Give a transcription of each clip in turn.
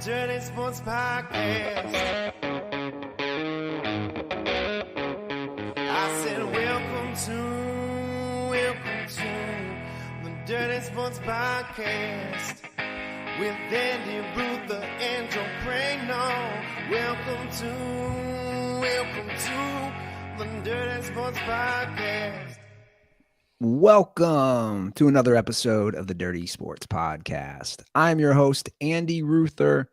Dirty Sports Podcast. I said, welcome to the Dirty Sports Podcast with Andy Ruther and Joe Crano. Welcome to the Dirty Sports Podcast. Welcome to another episode of the Dirty Sports Podcast. I'm your host, Andy Ruther,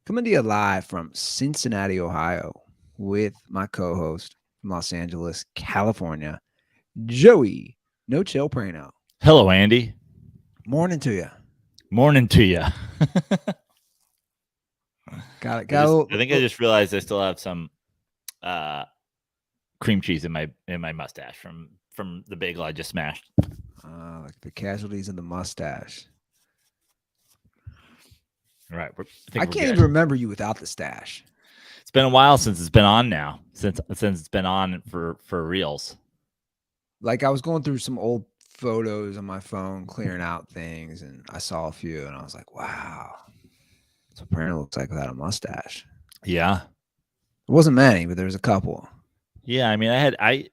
coming to you live from Cincinnati, Ohio, with my co-host from Los Angeles, California, Joey No Chill Prano. Hello, Andy. Morning to you. Morning to you. Got it. I think I just realized I still have some cream cheese in my mustache from the bagel I just smashed. Like the casualties of the mustache. All right. I can't even remember you without the stash. It's been a while since it's been on now. Since it's been on for reals. Like I was going through some old photos on my phone, clearing out things, and I saw a few, and I was like, "Wow, that's what Prano looks like without a mustache." Yeah, it wasn't many, but there was a couple. Yeah, I mean, I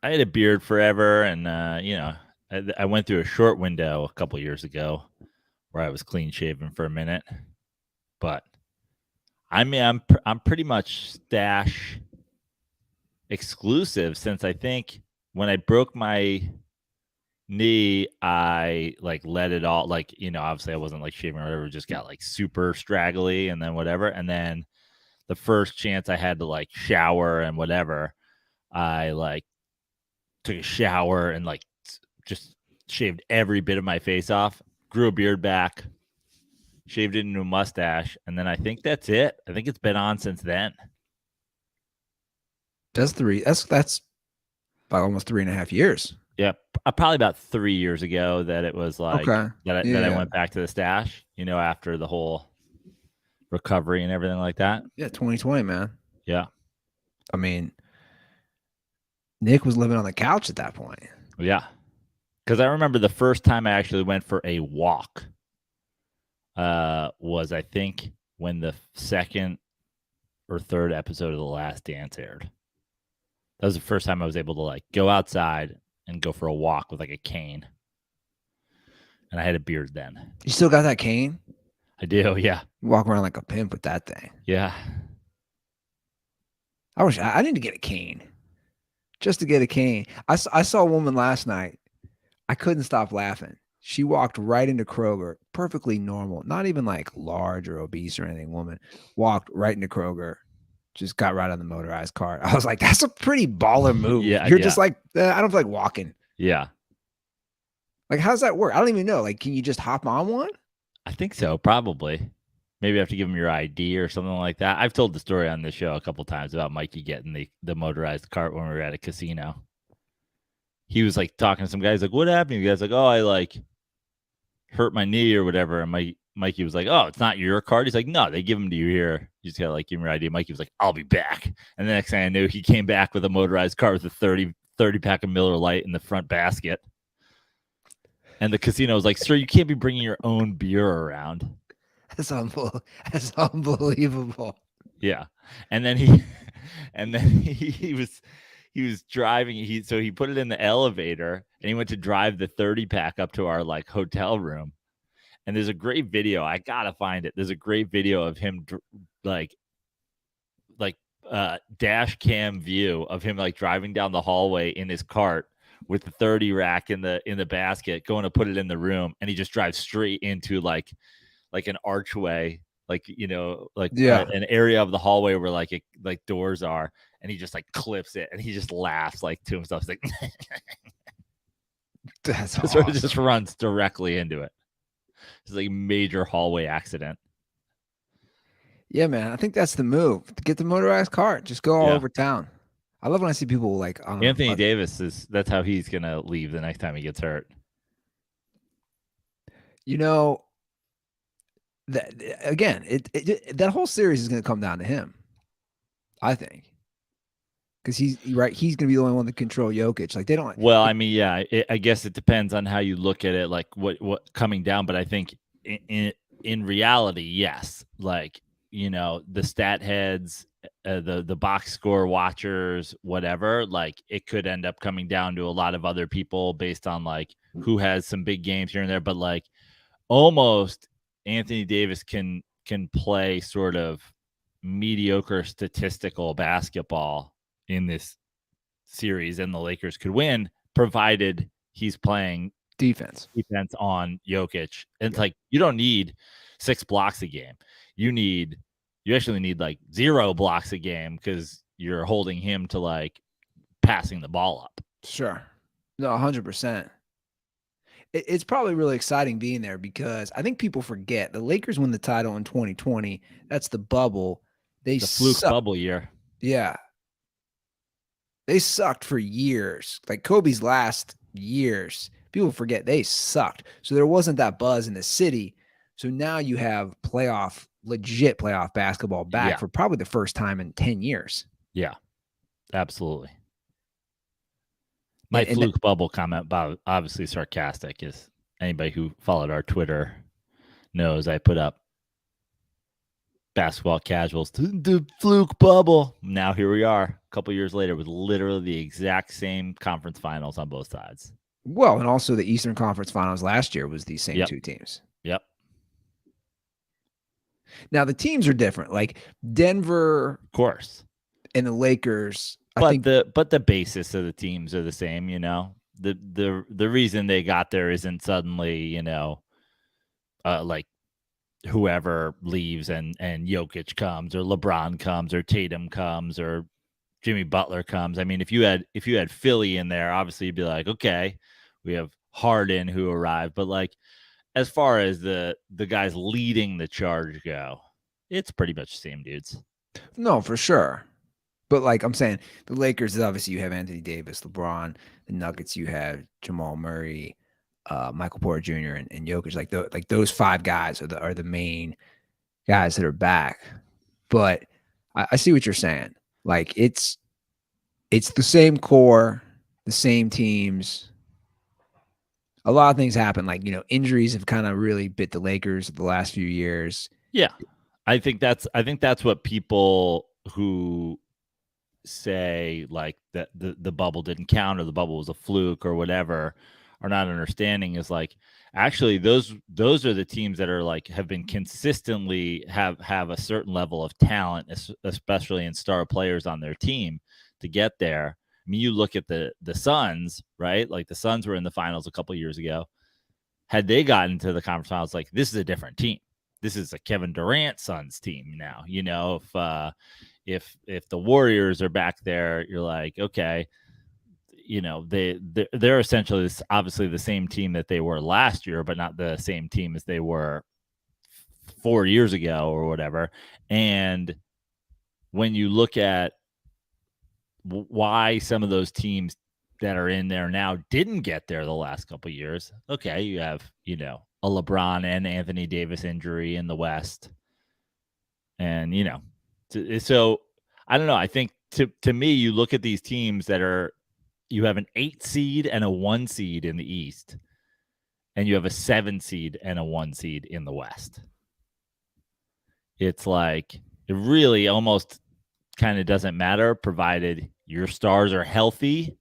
had a beard forever, and I went through a short window a couple years ago where I was clean shaven for a minute, but I mean, I'm pretty much stash exclusive since I think when I broke my knee, I let it all, obviously I wasn't shaving or whatever, just got super straggly and then whatever. And then the first chance I had to shower and whatever, I took a shower and just shaved every bit of my face off, grew a beard back, shaved it into a mustache, and then I think that's it. I think it's been on since then. That's about almost 3.5 years. Yeah, probably about 3 years ago that it was okay. that I went back to the stash, after the whole recovery and everything like that. Yeah, 2020, man. Yeah. I mean, Nick was living on the couch at that point. Yeah. Because I remember the first time I actually went for a walk was, I think, when the second or third episode of The Last Dance aired. That was the first time I was able to go outside and go for a walk with a cane. And I had a beard then. You still got that cane? I do, yeah. You walk around like a pimp with that thing. Yeah. I need to get a cane. Just to get a cane. I saw a woman last night. I couldn't stop laughing. She walked right into Kroger, perfectly normal, not even large or obese or anything. Woman walked right into Kroger, just got right on the motorized cart. I was like, that's a pretty baller move. Yeah, You're just I don't feel like walking. Yeah. How does that work? I don't even know. Can you just hop on one? I think so, probably. Maybe you have to give him your ID or something like that. I've told the story on this show a couple times about Mikey getting the motorized cart when we were at a casino. He was talking to some guys what happened? The guy's oh, I hurt my knee or whatever. And Mikey was oh, it's not your card. He's no, they give them to you here. You just gotta give him your ID. Mikey was I'll be back. And the next thing I knew, he came back with a motorized cart with a 30 pack of Miller Lite in the front basket. And the casino was sir, you can't be bringing your own beer around. That's unbelievable. Yeah. And then he was driving. So he put it in the elevator and he went to drive the 30 pack up to our hotel room. And there's a great video. I gotta find it. There's a great video of him dash cam view of him driving down the hallway in his cart with the 30 rack in the basket, going to put it in the room, and he just drives straight into an archway, an area of the hallway where doors are, and he just clips it, and he just laughs to himself. He's that's so awesome. It just runs directly into it. It's a major hallway accident. Yeah, man, I think that's the move. Get the motorized cart. Just go all over town. I love when I see people Anthony Davis that's how he's gonna leave the next time he gets hurt. That again, that whole series is going to come down to him, I think, because he's right. He's going to be the only one to control Jokic. They don't. Well, I mean, yeah, I guess it depends on how you look at it. What coming down, but I think in reality, yes. Like, the stat heads, the box score watchers, whatever, like it could end up coming down to a lot of other people based on like who has some big games here and there. But like almost Anthony Davis can play sort of mediocre statistical basketball in this series and the Lakers could win, provided he's playing defense on Jokic. And it's like, you don't need 6 blocks a game. You actually need like 0 blocks a game because you're holding him to like passing the ball up. Sure. No, 100%. It's probably really exciting being there because I think people forget the Lakers won the title in 2020. That's the bubble. The fluke bubble year. Yeah. They sucked for years. Like Kobe's last years, people forget they sucked. So there wasn't that buzz in the city. So now you have legit playoff basketball back for probably the first time in 10 years. Yeah, absolutely. My fluke bubble comment, obviously sarcastic, is anybody who followed our Twitter knows I put up basketball casuals to the fluke bubble. Now here we are, a couple years later, with literally the exact same conference finals on both sides. Well, and also the Eastern Conference Finals last year was these same two teams. Yep. Now the teams are different. Like Denver, of course, and the Lakers. But the basis of the teams are the same. The reason they got there isn't suddenly like whoever leaves and Jokic comes or LeBron comes or Tatum comes or Jimmy Butler comes. I mean, if you had Philly in there, obviously you'd be like, okay, we have Harden who arrived, but like as far as the guys leading the charge go, it's pretty much the same dudes. No, for sure. But like I'm saying, the Lakers, obviously you have Anthony Davis, LeBron. The Nuggets, you have Jamal Murray, Michael Porter Jr. and Jokic. Like those 5 guys are the main guys that are back. But I see what you're saying. Like it's the same core, the same teams. A lot of things happen. Like injuries have kind of really bit the Lakers the last few years. Yeah, I think that's what people who say like that the bubble didn't count or the bubble was a fluke or whatever are not understanding is like actually those are the teams that are like have been consistently have a certain level of talent, especially in star players on their team to get there. I mean, you look at the Suns, right? Like the Suns were in the finals a couple years ago. Had they gotten to the conference finals, like this is a different team. This is a Kevin Durant Suns team now. If the Warriors are back there, you're like, okay, they're essentially obviously the same team that they were last year, but not the same team as they were 4 years ago or whatever. And when you look at why some of those teams that are in there now didn't get there the last couple of years, okay, you have a LeBron and Anthony Davis injury in the West, and so I don't know. I think to me, you look at these teams that you have an 8 seed and a 1 seed in the East, and you have a 7 seed and a 1 seed in the West. It's like it really almost kind of doesn't matter, provided your stars are healthy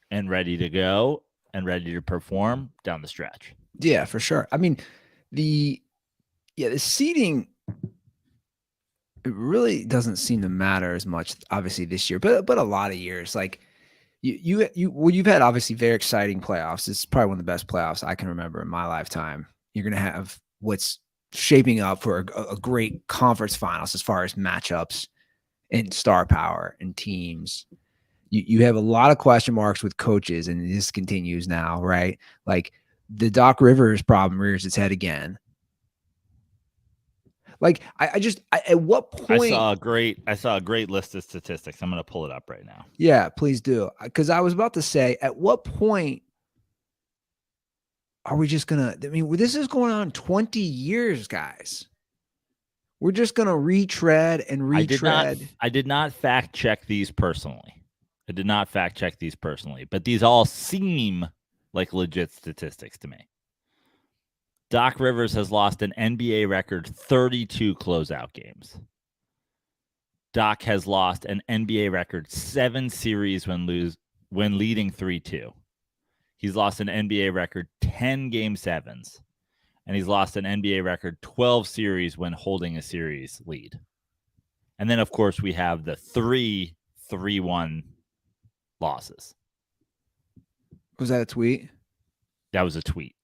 and ready to go and ready to perform down the stretch. Yeah, for sure. I mean, the seeding, it really doesn't seem to matter as much, obviously, this year, but a lot of years. Like you've had obviously very exciting playoffs. It's probably one of the best playoffs I can remember in my lifetime. You're going to have what's shaping up for a great conference finals as far as matchups and star power and teams. You have a lot of question marks with coaches, and this continues now, right? Like the Doc Rivers problem rears its head again. Like I at what point I saw a great list of statistics. I'm going to pull it up right now. Yeah, please do. Because I was about to say, at what point are we just gonna? I mean, this is going on 20 years, guys. We're just gonna retread and retread. I did not fact check these personally. But these all seem like legit statistics to me. Doc Rivers has lost an NBA record 32 closeout games. Doc has lost an NBA record 7 series when leading 3-2. He's lost an NBA record 10 game sevens. And he's lost an NBA record 12 series when holding a series lead. And then, of course, we have the 3-1 losses. Was that a tweet? That was a tweet.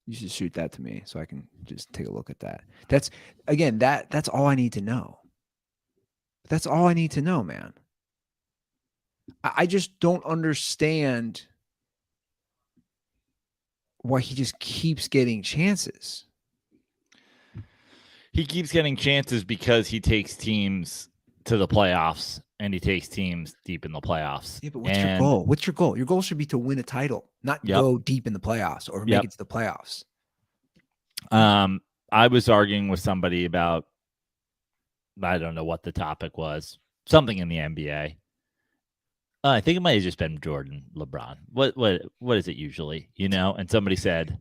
You should shoot that to me so I can just take a look at that. That's all I need to know. That's all I need to know, man. I just don't understand why he just keeps getting chances. He keeps getting chances because he takes teams to the playoffs and he takes teams deep in the playoffs. Yeah, but what's your goal? What's your goal? Your goal should be to win a title, not go deep in the playoffs or make it to the playoffs. I was arguing with somebody about, I don't know what the topic was, something in the NBA. I think it might have just been Jordan, LeBron. What is it usually? And somebody said,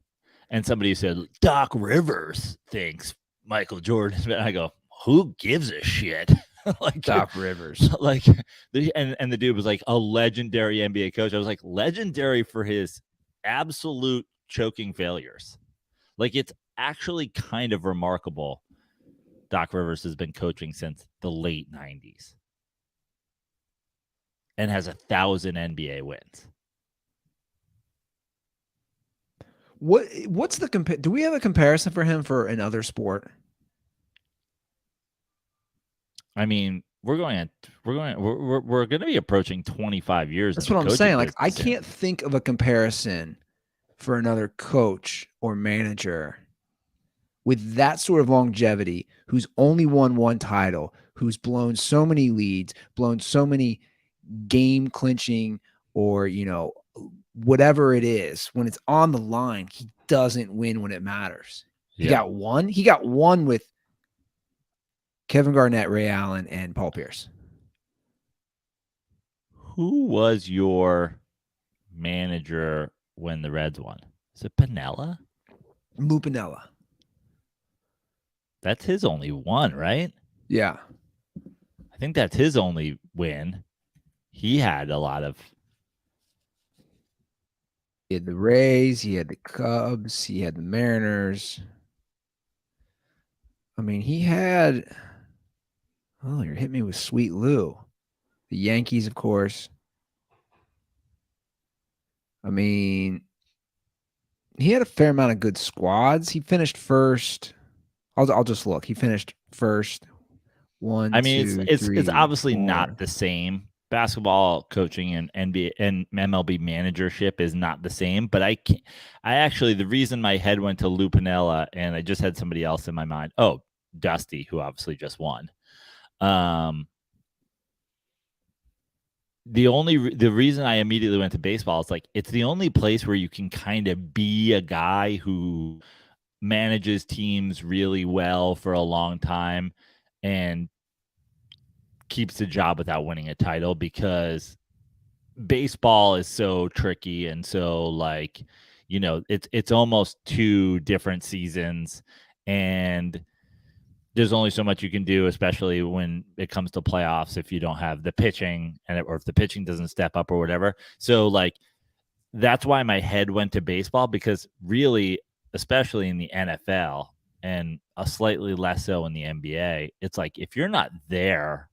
Doc Rivers thinks Michael Jordan. And I go, who gives a shit? Like Doc Rivers. Like and the dude was like a legendary NBA coach. I was like, legendary for his absolute choking failures. Like, it's actually kind of remarkable. Doc Rivers has been coaching since the late 90s and has 1,000 NBA wins. What's the do we have a comparison for him for another sport? I mean, we're going to be approaching 25 years. That's what I'm saying. Like, I can't think of a comparison for another coach or manager with that sort of longevity, who's only won one title, who's blown so many leads, blown so many game clinching or, whatever it is. When it's on the line, he doesn't win when it matters. He got one. He got one with Kevin Garnett, Ray Allen, and Paul Pierce. Who was your manager when the Reds won? Is it Piniella? Lou Piniella. That's his only one, right? Yeah. I think that's his only win. He had a lot of... He had the Rays. He had the Cubs. He had the Mariners. I mean, he had... Oh, you're hitting me with Sweet Lou. The Yankees, of course. I mean, he had a fair amount of good squads. He finished first. I'll just look. He finished first. It's obviously not the same. Basketball coaching and NBA and MLB managership is not the same. But I actually, the reason my head went to Lou Piniella, and I just had somebody else in my mind. Oh, Dusty, who obviously just won. The reason I immediately went to baseball is like, it's the only place where you can kind of be a guy who manages teams really well for a long time and keeps the job without winning a title, because baseball is so tricky and so, like, it's almost 2 different seasons, and there's only so much you can do, especially when it comes to playoffs, if you don't have the pitching or if the pitching doesn't step up or whatever. So, like, that's why my head went to baseball, because really, especially in the NFL and a slightly less so in the NBA, it's like, if you're not there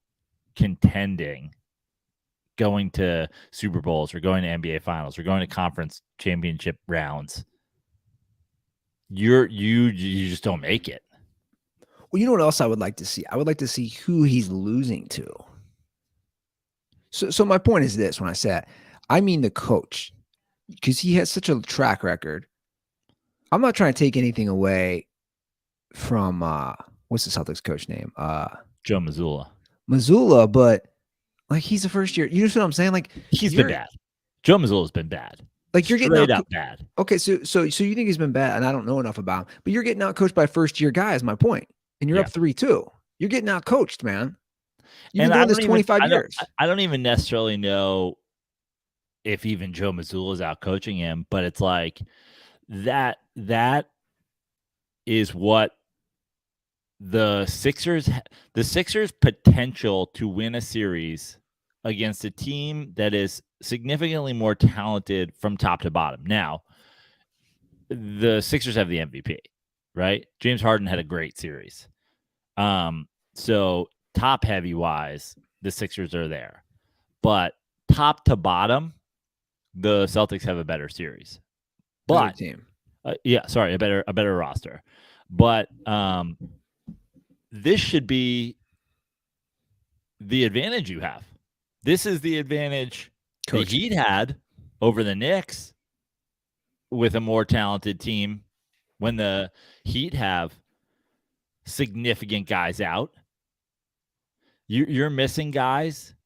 contending, going to Super Bowls or going to NBA finals or going to conference championship rounds, you just don't make it. Well, you know what else I would like to see? I would like to see who he's losing to. So my point is this: when I say that, I mean the coach, because he has such a track record. I'm not trying to take anything away from what's the Celtics coach name? Joe Mazzulla. Mazzulla, but like, he's a first year. You know what I'm saying? Like, he's been bad. Joe Mazzulla's been bad. Like, you're getting out bad. Okay, so you think he's been bad, and I don't know enough about him, but you're getting out coached by first year guys. My point. And you're up 3-2. You're getting out coached, man. You've been doing this 25 years. I don't even necessarily know if even Joe Mazzulla is out coaching him, but it's like that is what the Sixers potential to win a series against a team that is significantly more talented from top to bottom. Now, the Sixers have the MVP, right? James Harden had a great series. So top heavy wise, the Sixers are there. But top to bottom, the Celtics have a better series. Better But team. a better roster. But this should be the advantage you have. This is the advantage the Heat had over the Knicks with a more talented team when the Heat have significant guys out. You're missing guys,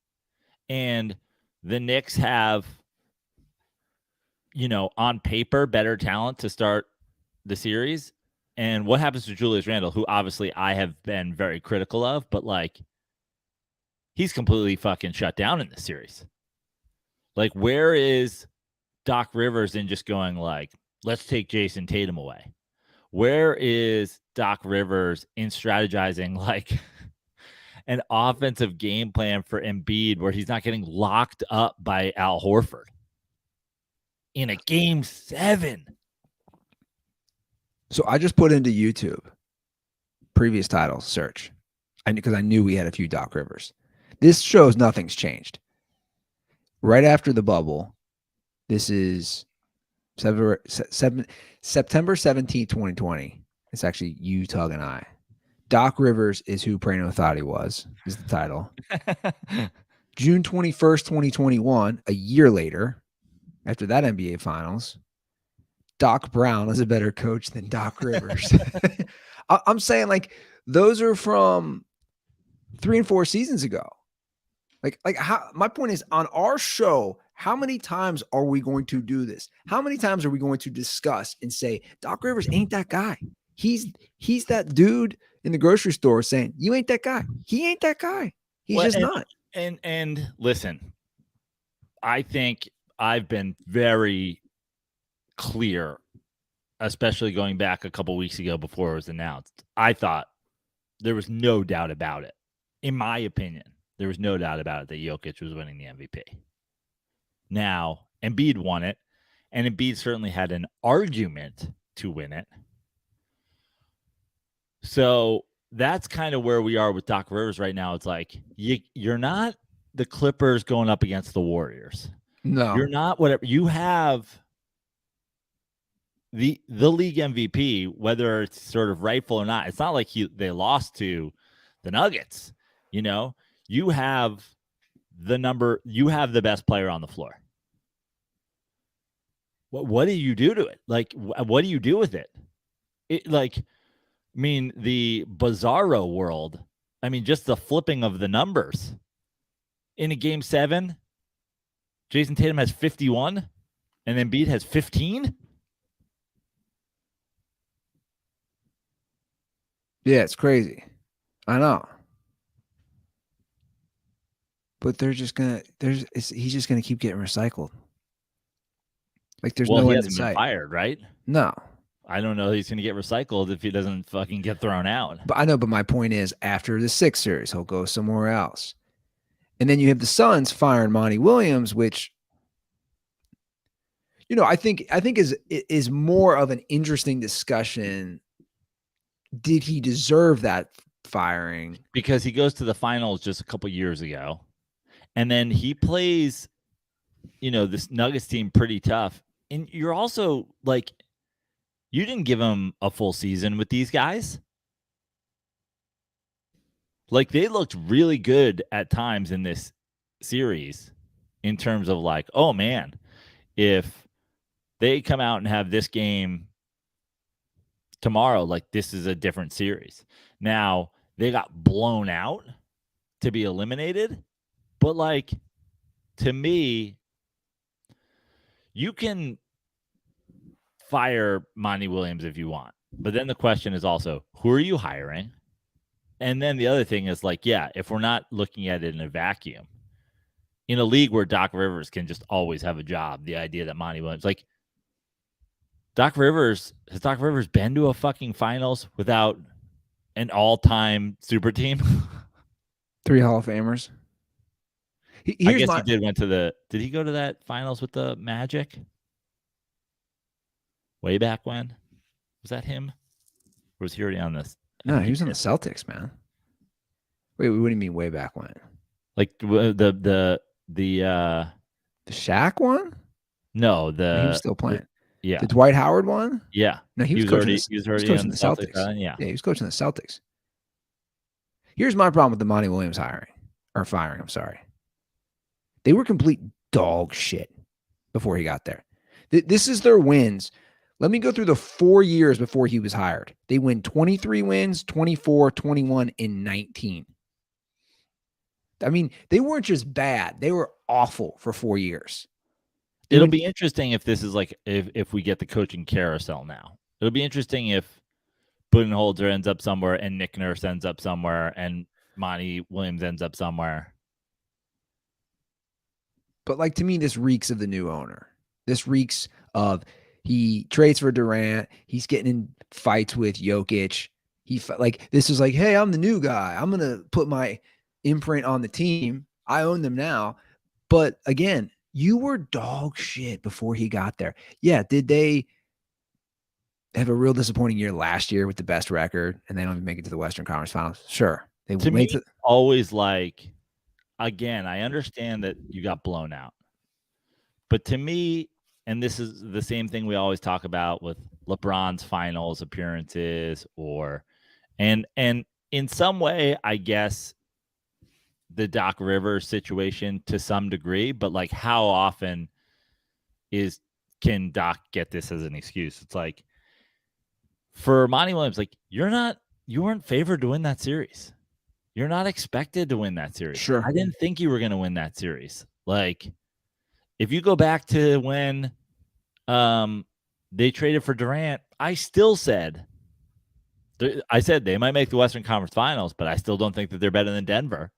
and the Knicks have, on paper, better talent to start the series. And what happens to Julius Randle, who obviously I have been very critical of, but he's completely fucking shut down in this series. Where is Doc Rivers in just going let's take Jason Tatum away? Where is Doc Rivers in strategizing an offensive game plan for Embiid where he's not getting locked up by Al Horford in a game 7? So I just put into YouTube previous title search, because I knew we had a few Doc Rivers. This shows nothing's changed. Right after the bubble, this is September 17th, 2020. It's actually you, Tug, and I. Doc Rivers is who Prano thought he was, is the title. June 21st, 2021, a year later, after that NBA Finals, Doc Brown is a better coach than Doc Rivers. I'm saying those are from 3 and 4 seasons ago. How, my point is, on our show, how many times are we going to do this? How many times are we going to discuss and say, Doc Rivers ain't that guy? He's that dude in the grocery store saying, you ain't that guy. He ain't that guy. He's not. And listen, I think I've been very clear, especially going back a couple weeks ago before it was announced. I thought there was no doubt about it. In my opinion, there was no doubt about it that Jokic was winning the MVP. Now, Embiid won it, and Embiid certainly had an argument to win it. So that's kind of where we are with Doc Rivers right now. It's you're not the Clippers going up against the Warriors. No. You're not whatever. You have the league MVP, whether it's sort of rightful or not. It's not like they lost to the Nuggets. You have you have the best player on the floor. What do you do to it? What do you do with it? The bizarro world. Just the flipping of the numbers. In a game 7, Jason Tatum has 51 and Embiid has 15. Yeah, it's crazy. I know. But he's just gonna keep getting recycled. There's no he end in hasn't been sight. fired, right? No. I don't know he's going to get recycled if he doesn't fucking get thrown out. But I know, but my point is, after the Sixers, he'll go somewhere else. And then you have the Suns firing Monty Williams, which, I think is more of an interesting discussion. Did he deserve that firing? Because he goes to the finals just a couple years ago, and then he plays, this Nuggets team pretty tough. And you're also you didn't give him a full season with these guys. They looked really good at times in this series in terms of oh man, if they come out and have this game tomorrow, this is a different series. Now, they got blown out to be eliminated, but to me, you can fire Monty Williams if you want. But then the question is also, who are you hiring? And then the other thing is if we're not looking at it in a vacuum, in a league where Doc Rivers can just always have a job, the idea that Monty Williams, Doc Rivers been to a fucking finals without an all-time super team? 3 Hall of Famers. I Here's guess my he did went to the. Did he go to that finals with the Magic? Way back when? Was that him? Or was he already on this? no, he was on the Celtics, man. Wait, what do you mean way back when? Like the The Shaq one? no Or he was the still playing. yeah The Dwight Howard one? yeah No, he was already coaching on the the Celtics. Celtics. Yeah. Yeah, he was coaching the Celtics. Here's my problem with the Monty Williams firing. I'm sorry. They were complete dog shit before he got there. This is their wins. Let me go through the 4 years before he was hired. They win 23 wins, 24, 21, and 19. I mean, they weren't just bad. They were awful for 4 years. It'll be interesting if this is like if we get the coaching carousel now. It'll be interesting if Budenholzer ends up somewhere and Nick Nurse ends up somewhere and Monty Williams ends up somewhere. But like to me, this reeks of the new owner. This reeks of he trades for Durant. He's getting in fights with Jokic. This is like, hey, I'm the new guy. I'm gonna put my imprint on the team. I own them now. But again, you were dog shit before he got there. Yeah, did they have a real disappointing year last year with the best record and they don't even make it to the Western Conference Finals? Sure. They To made me, always like, again, I understand that you got blown out. But to me, and this is the same thing we always talk about with LeBron's finals appearances and in some way, I guess the Doc Rivers situation to some degree, but like how often can Doc get this as an excuse? It's like for Monty Williams, like you weren't favored to win that series. You're not expected to win that series. Sure. I didn't think you were going to win that series. Like if you go back to when they traded for Durant, I still said they might make the Western Conference Finals, but I still don't think that they're better than Denver.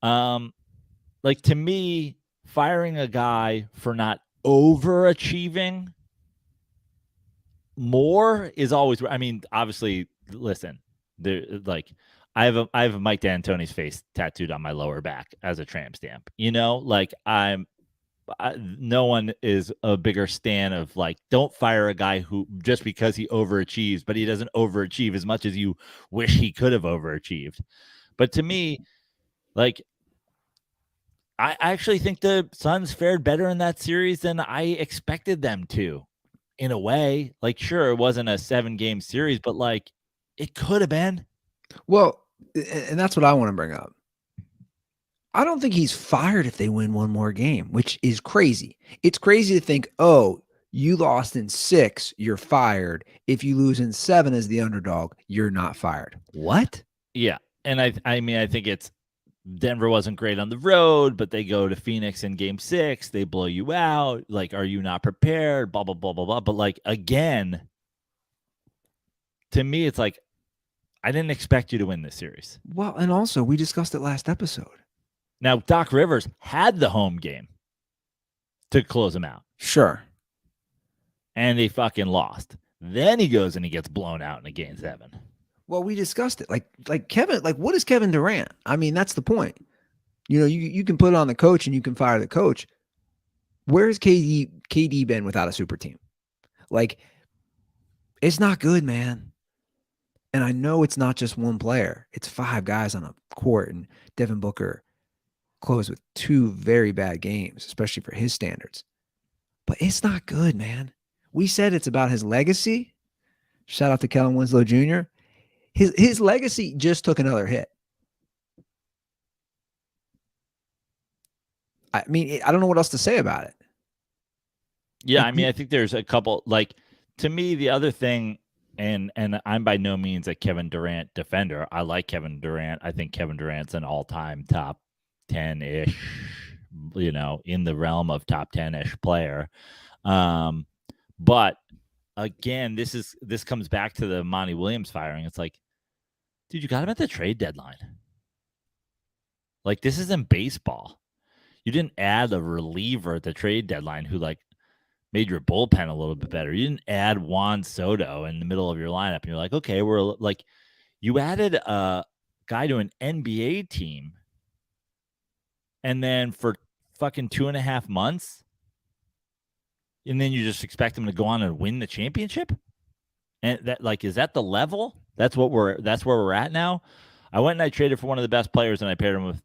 Like to me, firing a guy for not overachieving more is always. I mean, obviously, listen, like I have a Mike D'Antoni's face tattooed on my lower back as a tramp stamp. You know, like no one is a bigger stan of like, don't fire a guy who just because he overachieves, but he doesn't overachieve as much as you wish he could have overachieved. But to me, like, I actually think the Suns fared better in that series than I expected them to, in a way. Like, sure, it wasn't a 7-game series, but like, it could have been. Well, and that's what I want to bring up. I don't think he's fired if they win one more game, which is crazy. It's crazy to think, oh, you lost in 6, you're fired. If you lose in 7 as the underdog, you're not fired. What? Yeah. And I mean, I think it's Denver wasn't great on the road, but they go to Phoenix in game 6. They blow you out. Like, are you not prepared? Blah, blah, blah, blah, blah. But like, again, to me, it's like, I didn't expect you to win this series. Well, and also we discussed it last episode. Now, Doc Rivers had the home game to close him out. Sure. And they fucking lost. Then he goes and he gets blown out in a game 7. Well, we discussed it. Like Kevin, like what is Kevin Durant? I mean, that's the point. You know, you can put it on the coach and you can fire the coach. Where's KD been without a super team? Like, it's not good, man. And I know it's not just one player. It's 5 guys on a court, and Devin Booker closed with 2 very bad games, especially for his standards. But it's not good, man. We said it's about his legacy. Shout out to Kellen Winslow Jr. His legacy just took another hit. I mean, I don't know what else to say about it. Yeah, I mean, I think there's a couple, like, to me, the other thing, and I'm by no means a Kevin Durant defender. I like Kevin Durant. I think Kevin Durant's an all-time top 10-ish, you know, in the realm of top 10-ish player. But again, this comes back to the Monty Williams firing. It's like, dude, you got him at the trade deadline. Like, this isn't baseball. You didn't add a reliever at the trade deadline who, like, made your bullpen a little bit better. You didn't add Juan Soto in the middle of your lineup, and you're like, okay, we're like, you added a guy to an NBA team, and then for fucking 2.5 months, and then you just expect him to go on and win the championship? And that, like, is that the level? That's where we're at now. I went and I traded for one of the best players, and I paired him with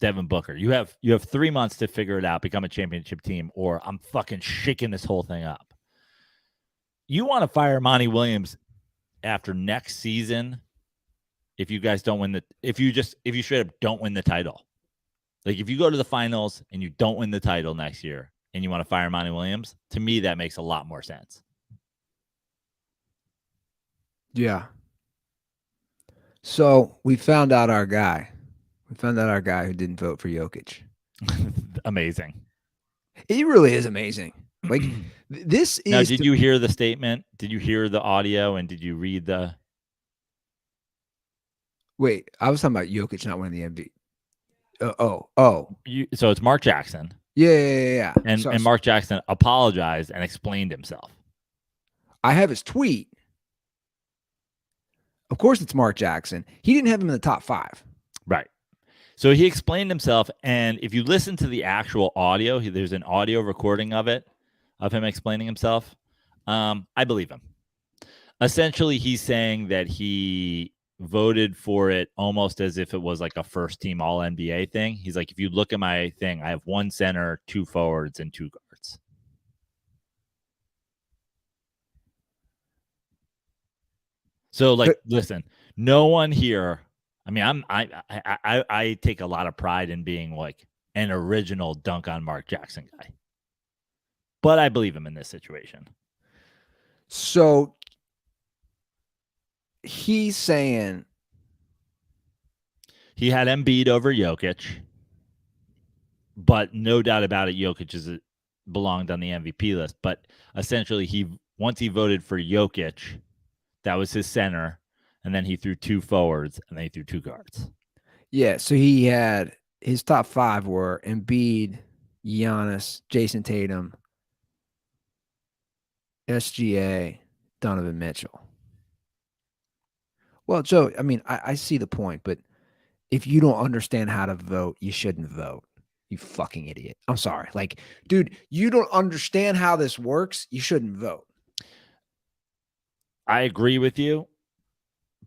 Devin Booker. You have 3 months to figure it out, become a championship team, or I'm fucking shaking this whole thing up. You want to fire Monty Williams after next season if you guys don't win if you straight up don't win the title. Like, if you go to the finals and you don't win the title next year and you want to fire Monty Williams, to me that makes a lot more sense. Yeah. So we found out our guy. We found out our guy who didn't vote for Jokic. Amazing. He really is amazing. Like, this is. Now, did you hear the statement? Did you hear the audio? And did you read the? Wait, I was talking about Jokic not winning the MVP. So it's Mark Jackson. Yeah. And Mark Jackson apologized and explained himself. I have his tweet. Of course, it's Mark Jackson. He didn't have him in the top 5. Right. So he explained himself, and if you listen to the actual audio, there's an audio recording of it, of him explaining himself. I believe him. Essentially, he's saying that he voted for it almost as if it was like a first-team All-NBA thing. He's like, if you look at my thing, I have 1 center, 2 forwards, and 2 guards. So, like, listen, no one here. I mean, I take a lot of pride in being like an original dunk on Mark Jackson guy, but I believe him in this situation. So he's saying he had Embiid over Jokic, but no doubt about it, Jokic belonged on the MVP list. But essentially, once he voted for Jokic, that was his center. And then he threw 2 forwards, and then he threw 2 guards. Yeah, so he had his top 5 were Embiid, Giannis, Jason Tatum, SGA, Donovan Mitchell. Well, Joe, I mean, I see the point, but if you don't understand how to vote, you shouldn't vote. You fucking idiot. I'm sorry. Like, dude, you don't understand how this works. You shouldn't vote. I agree with you.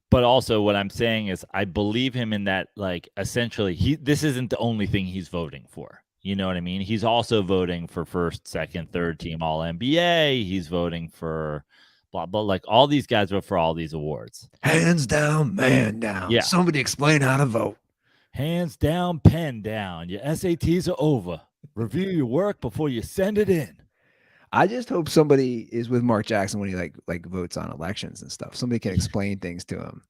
But also what I'm saying is I believe him in that, like, essentially, this isn't the only thing he's voting for. You know what I mean? He's also voting for first, second, third team All-NBA. He's voting for blah, blah. Like, all these guys vote for all these awards. Hands down, man down. Yeah. Somebody explain how to vote. Hands down, pen down. Your SATs are over. Review your work before you send it in. I just hope somebody is with Mark Jackson when he like votes on elections and stuff. Somebody can explain things to him.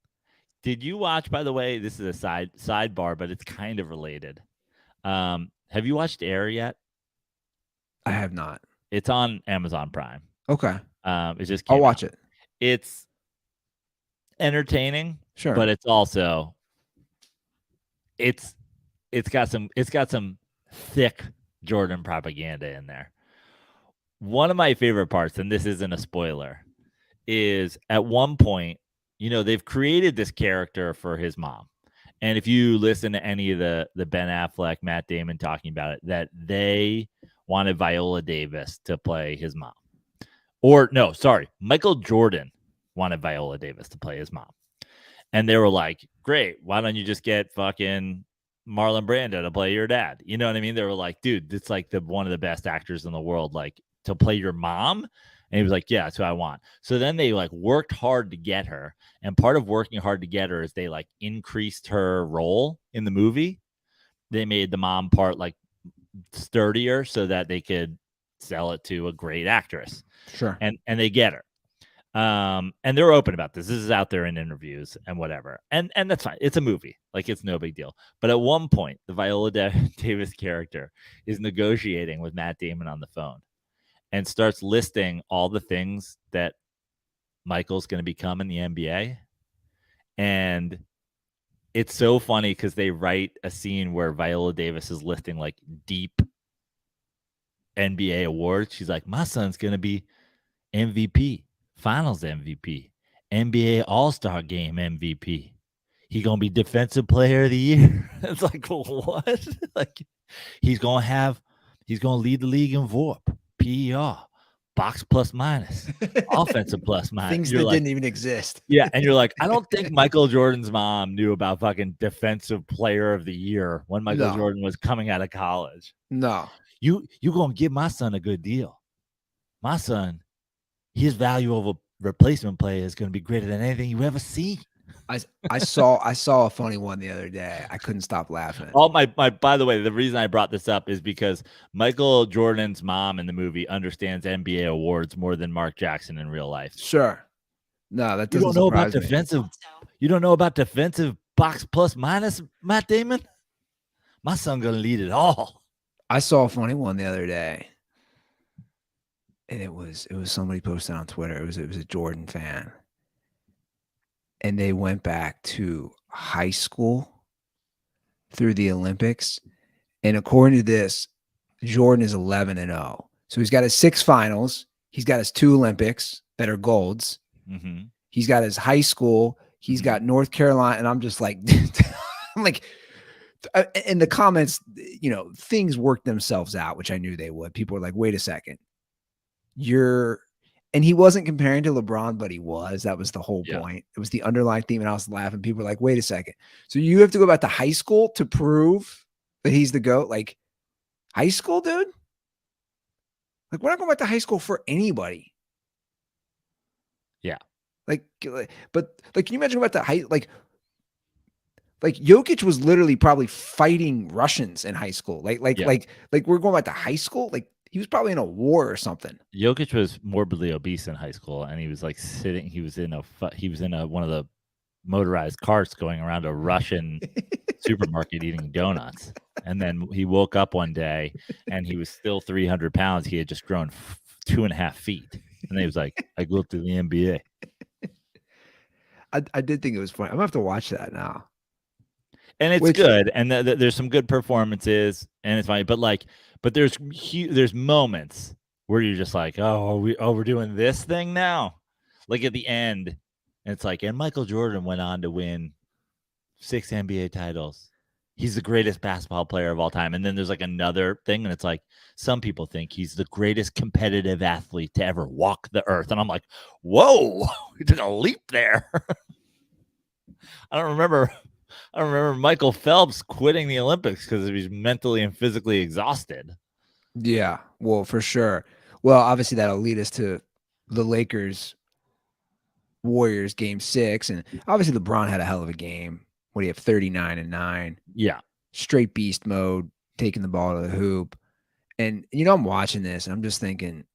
Did you watch, by the way, this is a sidebar, but it's kind of related. Have you watched Air yet? I have not. It's on Amazon Prime. Okay. It just I'll watch it. It's entertaining, sure, but it's also it's got some thick Jordan propaganda in there. One of my favorite parts, and this isn't a spoiler, is at one point, you know, they've created this character for his mom. And if you listen to any of the Ben Affleck, Matt Damon talking about it, that they wanted Viola Davis to play his mom. Or no, sorry, Michael Jordan wanted Viola Davis to play his mom. And they were like, great, why don't you just get fucking Marlon Brando to play your dad? You know what I mean? They were like, dude, it's like one of the best actors in the world, like, to play your mom. And he was like, yeah, that's what I want. So then they like worked hard to get her. And part of working hard to get her is they like increased her role in the movie. They made the mom part like sturdier so that they could sell it to a great actress. Sure. And they get her. And they're open about this. This is out there in interviews and whatever. And that's fine. It's a movie. Like, it's no big deal. But at one point, the Viola Davis character is negotiating with Matt Damon on the phone and starts listing all the things that Michael's going to become in the NBA. And it's so funny because they write a scene where Viola Davis is listing like deep NBA awards. She's like, my son's going to be MVP, finals MVP, NBA All-Star Game MVP. He going to be defensive player of the year. It's like, what? Like, he's going to lead the league in VORP, PER, box plus minus, offensive plus minus. Things that didn't even exist. Yeah, and you're like, I don't think Michael Jordan's mom knew about fucking defensive player of the year when Michael Jordan was coming out of college. No. You gonna give my son a good deal. My son, his value of a replacement player is gonna be greater than anything you ever seen. I saw a funny one the other day. I couldn't stop laughing. Oh my by the way, the reason I brought this up is because Michael Jordan's mom in the movie understands NBA awards more than Mark Jackson in real life. Sure. No, that doesn't You don't know about surprise me. defensive. You don't know about defensive box plus minus, Matt Damon? My son gonna lead it all. I saw a funny one the other day. And it was somebody posted on Twitter. It was a Jordan fan. And they went back to high school through the Olympics. And according to this, Jordan is 11-0. So he's got his 6 finals. He's got his 2 Olympics that are golds. Mm-hmm. He's got his high school. He's got North Carolina. And I'm just like, I'm like, in the comments, you know, things worked themselves out, which I knew they would. People were like, wait a second. And he wasn't comparing to LeBron, but he was. That was the whole point. It was the underlying theme. And I was laughing. People were like, wait a second. So you have to go back to high school to prove that he's the GOAT? Like, high school, dude? Like, we're not going back to high school for anybody. Yeah. But can you imagine about the high, like Jokic was literally probably fighting Russians in high school. Like we're going back to high school. Like, he was probably in a war or something. Jokic was morbidly obese in high school, and he was like sitting. He was in one of the motorized carts going around a Russian supermarket eating donuts. And then he woke up one day, and he was still 300 pounds. He had just grown 2.5 feet, and he was like, "I go to the NBA." I did think it was funny. I'm gonna have to watch that now. And it's good, and there's some good performances, and it's funny. But there's moments where you're just like, we're doing this thing now, like at the end, and it's like, and Michael Jordan went on to win 6 NBA titles. He's the greatest basketball player of all time. And then there's like another thing, and it's like, some people think he's the greatest competitive athlete to ever walk the earth, and I'm like, whoa, we took a leap there. I don't remember Michael Phelps quitting the Olympics because he was mentally and physically exhausted. Yeah, well, for sure. Well, obviously that'll lead us to the Lakers Warriors game 6. And obviously LeBron had a hell of a game. What do you have? 39 and 9. Yeah. Straight beast mode, taking the ball to the hoop. And, you know, I'm watching this and I'm just thinking,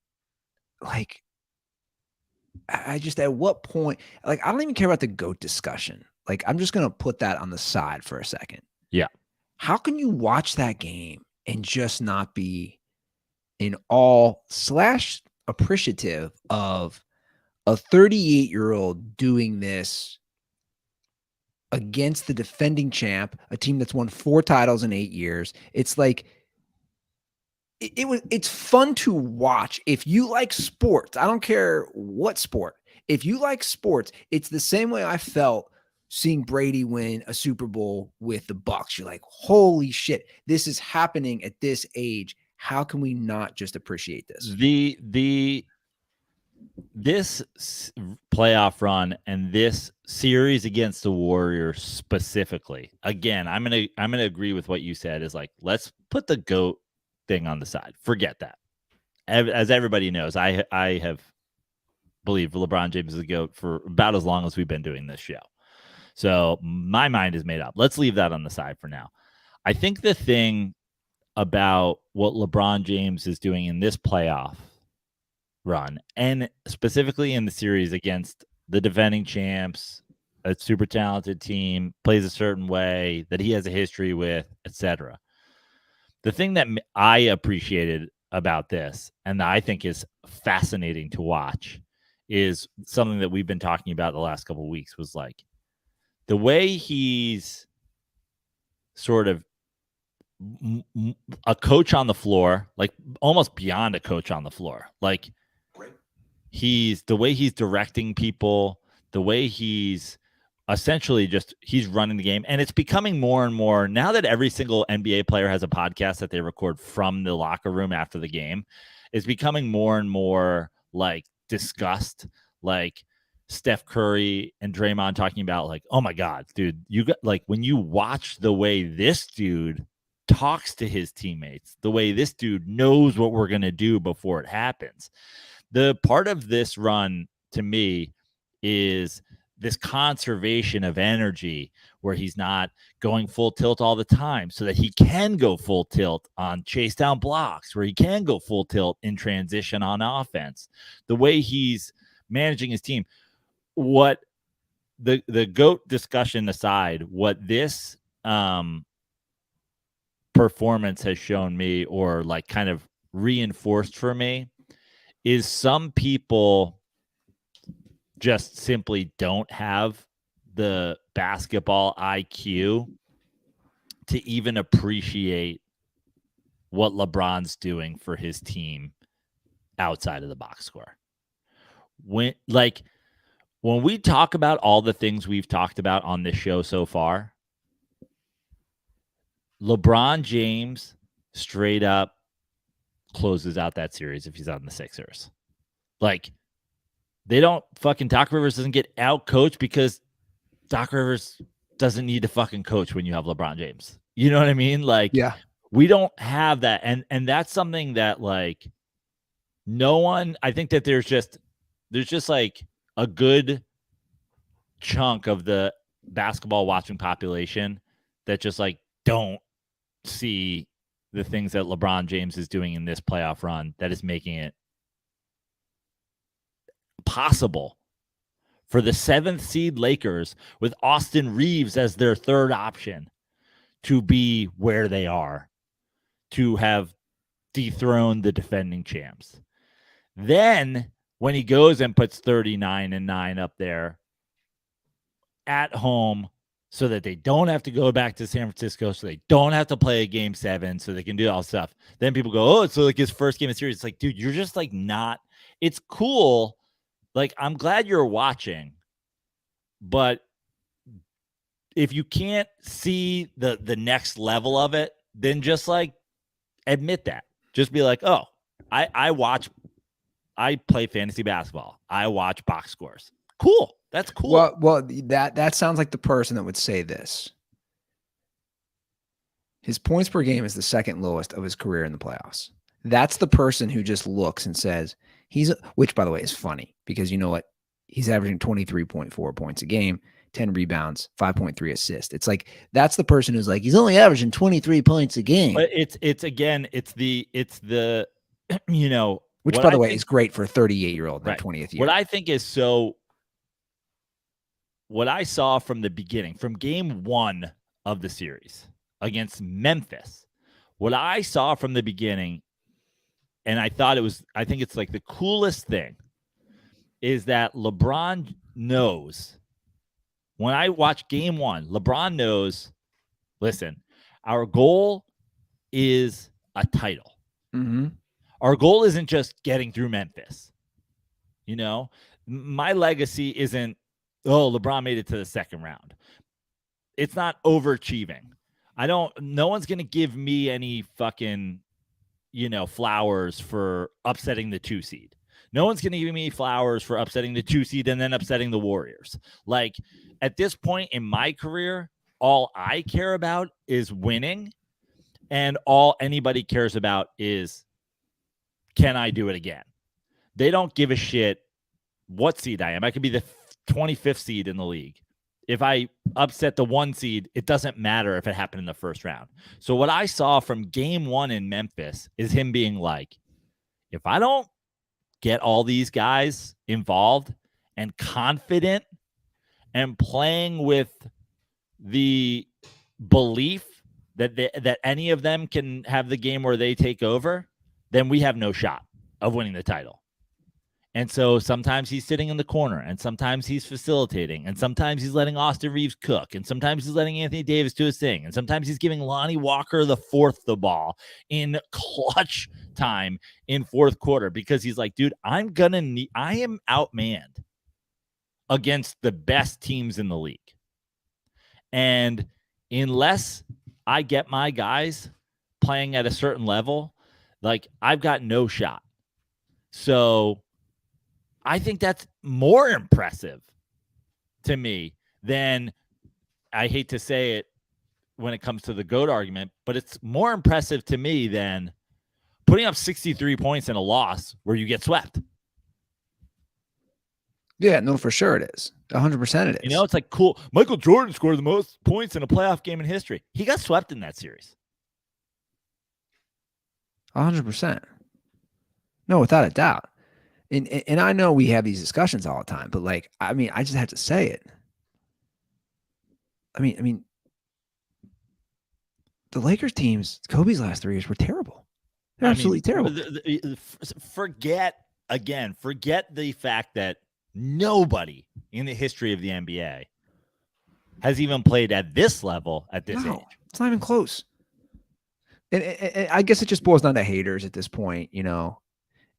like, I just, at what point, like, I don't even care about the GOAT discussion. Like, I'm just going to put that on the side for a second. Yeah. How can you watch that game and just not be in awe/appreciative of a 38-year-old doing this against the defending champ, a team that's won 4 titles in 8 years? It's like, it's fun to watch. If you like sports, I don't care what sport. If you like sports, it's the same way I felt seeing Brady win a Super Bowl with the Bucs. You're like, holy shit, this is happening at this age. How can we not just appreciate this? This playoff run and this series against the Warriors specifically, again, I'm gonna agree with what you said, is like, let's put the GOAT thing on the side. Forget that. As everybody knows, I have believed LeBron James is the GOAT for about as long as we've been doing this show. So my mind is made up. Let's leave that on the side for now. I think the thing about what LeBron James is doing in this playoff run, and specifically in the series against the defending champs, a super talented team, plays a certain way that he has a history with, etc. The thing that I appreciated about this, and that I think is fascinating to watch, is something that we've been talking about the last couple of weeks, was like the way he's sort of a coach on the floor, like almost beyond a coach on the floor. Like the way he's directing people, the way he's essentially he's running the game. And it's becoming more and more now that every single NBA player has a podcast that they record from the locker room after the game. It's becoming more and more like discussed, like Steph Curry and Draymond talking about like, oh my God, dude, you got like when you watch the way this dude talks to his teammates, the way this dude knows what we're going to do before it happens. The part of this run to me is this conservation of energy where he's not going full tilt all the time so that he can go full tilt on chase down blocks, where he can go full tilt in transition on offense. The way he's managing his team, what the GOAT discussion aside, what this performance has shown me, or like kind of reinforced for me, is some people just simply don't have the basketball IQ to even appreciate what LeBron's doing for his team outside of the box score. When we talk about all the things we've talked about on this show so far, LeBron James straight up closes out that series if he's on the Sixers. Like, they don't fucking Doc Rivers doesn't get out coached because Doc Rivers doesn't need to fucking coach when you have LeBron James. You know what I mean? Like, Yeah. We don't have that. And that's something that like no one, I think that there's just like a good chunk of the basketball watching population that just like don't see the things that LeBron James is doing in this playoff run that is making it possible for the 7th seed Lakers with Austin Reeves as their third option to be where they are, to have dethroned the defending champs. Then when he goes and puts 39-9 up there at home so that they don't have to go back to San Francisco, so they don't have to play a game 7, so they can do all stuff. Then people go, oh, it's so like his first game of series. It's like, dude, you're just like not. It's cool. Like, I'm glad you're watching, but if you can't see the next level of it, then just like admit that. Just be like, oh, I play fantasy basketball. I watch box scores. Cool. That's cool. Well, that sounds like the person that would say this. His points per game is the second lowest of his career in the playoffs. That's the person who just looks and says which by the way is funny because you know what? He's averaging 23.4 points a game, 10 rebounds, 5.3 assists. It's like, that's the person who's like, he's only averaging 23 points a game. But it's the, you know, which by the way is great for a 38-year-old in their 20th year. What I think is what I saw from the beginning, from game 1 of the series against Memphis, what I saw from the beginning, and I think it's like the coolest thing, is that LeBron knows. When I watch game 1, LeBron knows, listen, our goal is a title. Mm-hmm. Our goal isn't just getting through Memphis. You know, my legacy isn't, oh, LeBron made it to the second round. It's not overachieving. No one's going to give me any fucking, you know, flowers for upsetting the 2 seed. No one's going to give me flowers for upsetting the 2 seed and then upsetting the Warriors. Like, at this point in my career, all I care about is winning, and all anybody cares about is, can I do it again? They don't give a shit what seed I am. I could be the 25th seed in the league. If I upset the 1 seed, it doesn't matter if it happened in the first round. So what I saw from game 1 in Memphis is him being like, if I don't get all these guys involved and confident and playing with the belief that any of them can have the game where they take over, then we have no shot of winning the title. And so sometimes he's sitting in the corner, and sometimes he's facilitating, and sometimes he's letting Austin Reeves cook, and sometimes he's letting Anthony Davis do his thing, and sometimes he's giving Lonnie Walker the ball in clutch time in fourth quarter because he's like, dude, I am outmanned against the best teams in the league. And unless I get my guys playing at a certain level, like, I've got no shot. So I think that's more impressive to me than, I hate to say it when it comes to the GOAT argument, but it's more impressive to me than putting up 63 points in a loss where you get swept. Yeah, no, for sure it is. 100% it is. You know, it's like, cool. Michael Jordan scored the most points in a playoff game in history. He got swept in that series. 100%. No, without a doubt. And I know we have these discussions all the time, but like, I mean, I just have to say it. I mean, the Lakers teams, Kobe's last 3 years were terrible. They're absolutely terrible. Forget the fact that nobody in the history of the NBA has even played at this level at this age. It's not even close. And I guess it just boils down to haters at this point, you know.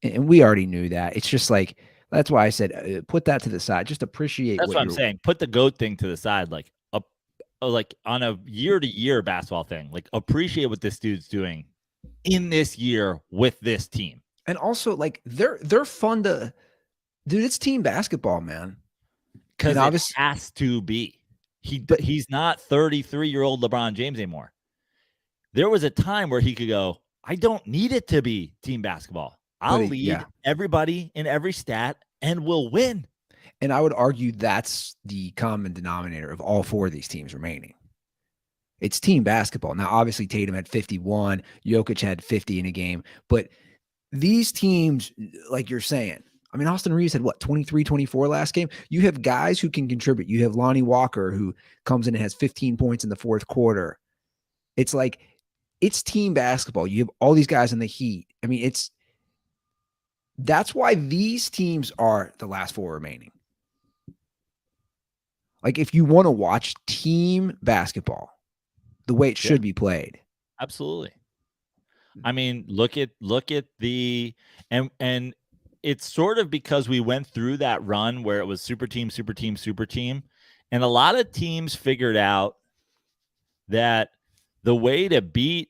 And we already knew that. It's just like, that's why I said, put that to the side. Just appreciate. That's what I'm saying. Put the GOAT thing to the side, like on a year-to-year basketball thing. Like, appreciate what this dude's doing in this year with this team. And also, like, they're fun to, dude. It's team basketball, man. Because it has to be. He's not 33-year-old LeBron James anymore. There was a time where he could go, I don't need it to be team basketball. I'll lead everybody in every stat and we'll win. And I would argue that's the common denominator of all 4 of these teams remaining. It's team basketball. Now, obviously, Tatum had 51. Jokic had 50 in a game. But these teams, like you're saying, I mean, Austin Reeves had, 23, 24 last game? You have guys who can contribute. You have Lonnie Walker, who comes in and has 15 points in the fourth quarter. It's like, it's team basketball. You have all these guys in the Heat. I mean, that's why these teams are the last 4 remaining. Like, if you want to watch team basketball the way it should be played. Absolutely. I mean, look at the and it's sort of because we went through that run where it was super team, super team, super team. And a lot of teams figured out that the way to beat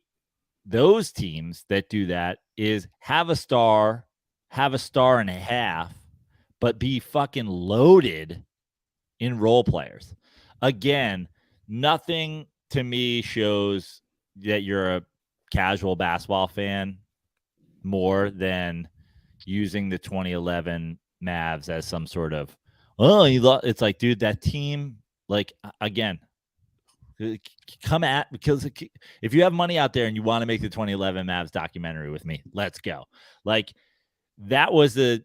those teams that do that is have a star and a half, but be fucking loaded in role players. Again, nothing to me shows that you're a casual basketball fan more than using the 2011 Mavs as some sort of, it's like, dude, that team, like, again, because if you have money out there and you want to make the 2011 Mavs documentary with me, let's go. Like, that was the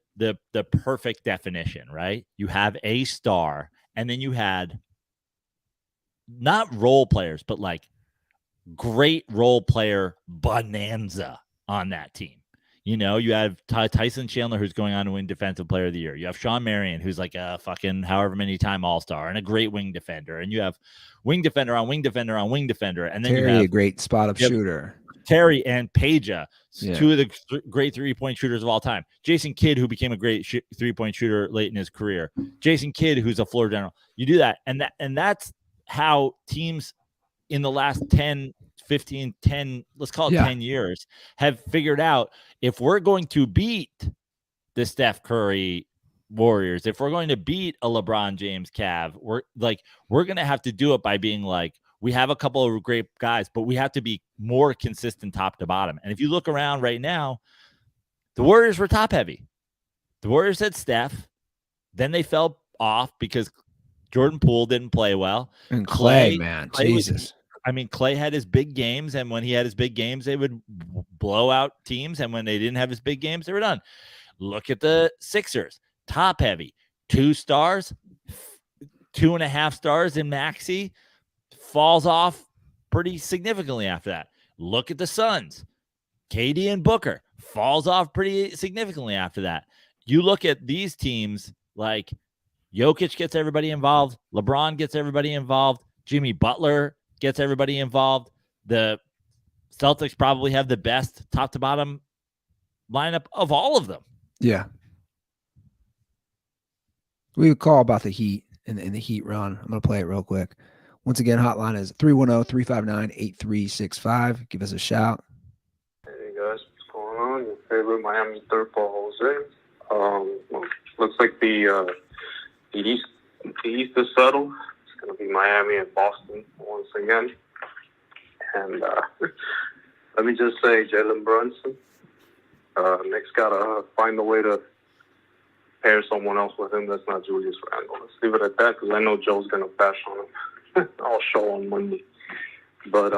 perfect definition, right? You have a star, and then you had not role players, but like great role player bonanza on that team. You know, you have Tyson Chandler, who's going on to win Defensive Player of the Year. You have Sean Marion, who's like a fucking however many time All-Star and a great wing defender. And you have wing defender on wing defender on wing defender. And then Terry, you have a great spot-up shooter. Terry and Peja, 2 of the great three-point shooters of all time. Jason Kidd, who became a great three-point shooter late in his career. Jason Kidd, who's a floor general. You do that. And that's how teams in the last 10, 15, 10, let's call it 10 years, have figured out, if we're going to beat the Steph Curry Warriors, if we're going to beat a LeBron James Cav, we're going to have to do it by being like, we have a couple of great guys, but we have to be more consistent top to bottom. And if you look around right now, the Warriors were top heavy. The Warriors had Steph, then they fell off because Jordan Poole didn't play well. And Clay, man, Jesus. Clay had his big games, and when he had his big games, they would blow out teams, and when they didn't have his big games, they were done. Look at the Sixers, top heavy, 2 stars, 2.5 stars in Maxey, falls off pretty significantly after that. Look at the Suns, KD and Booker, falls off pretty significantly after that. you look at these teams like Jokic gets everybody involved. LeBron gets everybody involved. Jimmy Butler gets everybody involved. The Celtics probably have the best top to bottom lineup of all of them. Yeah. We would call about the Heat and the Heat run. I'm going to play it real quick. Once again, hotline is 310-359-8365. Give us a shout. Hey guys, what's going on? Your favorite Miami third ball, Jose. Looks like the East is settled. It's going to be Miami and Boston once again. And let me just say, Jalen Brunson, Knicks got to find a way to pair someone else with him that's not Julius Randle. Let's leave it at that because I know Joe's going to bash on him. I'll show on Monday. But,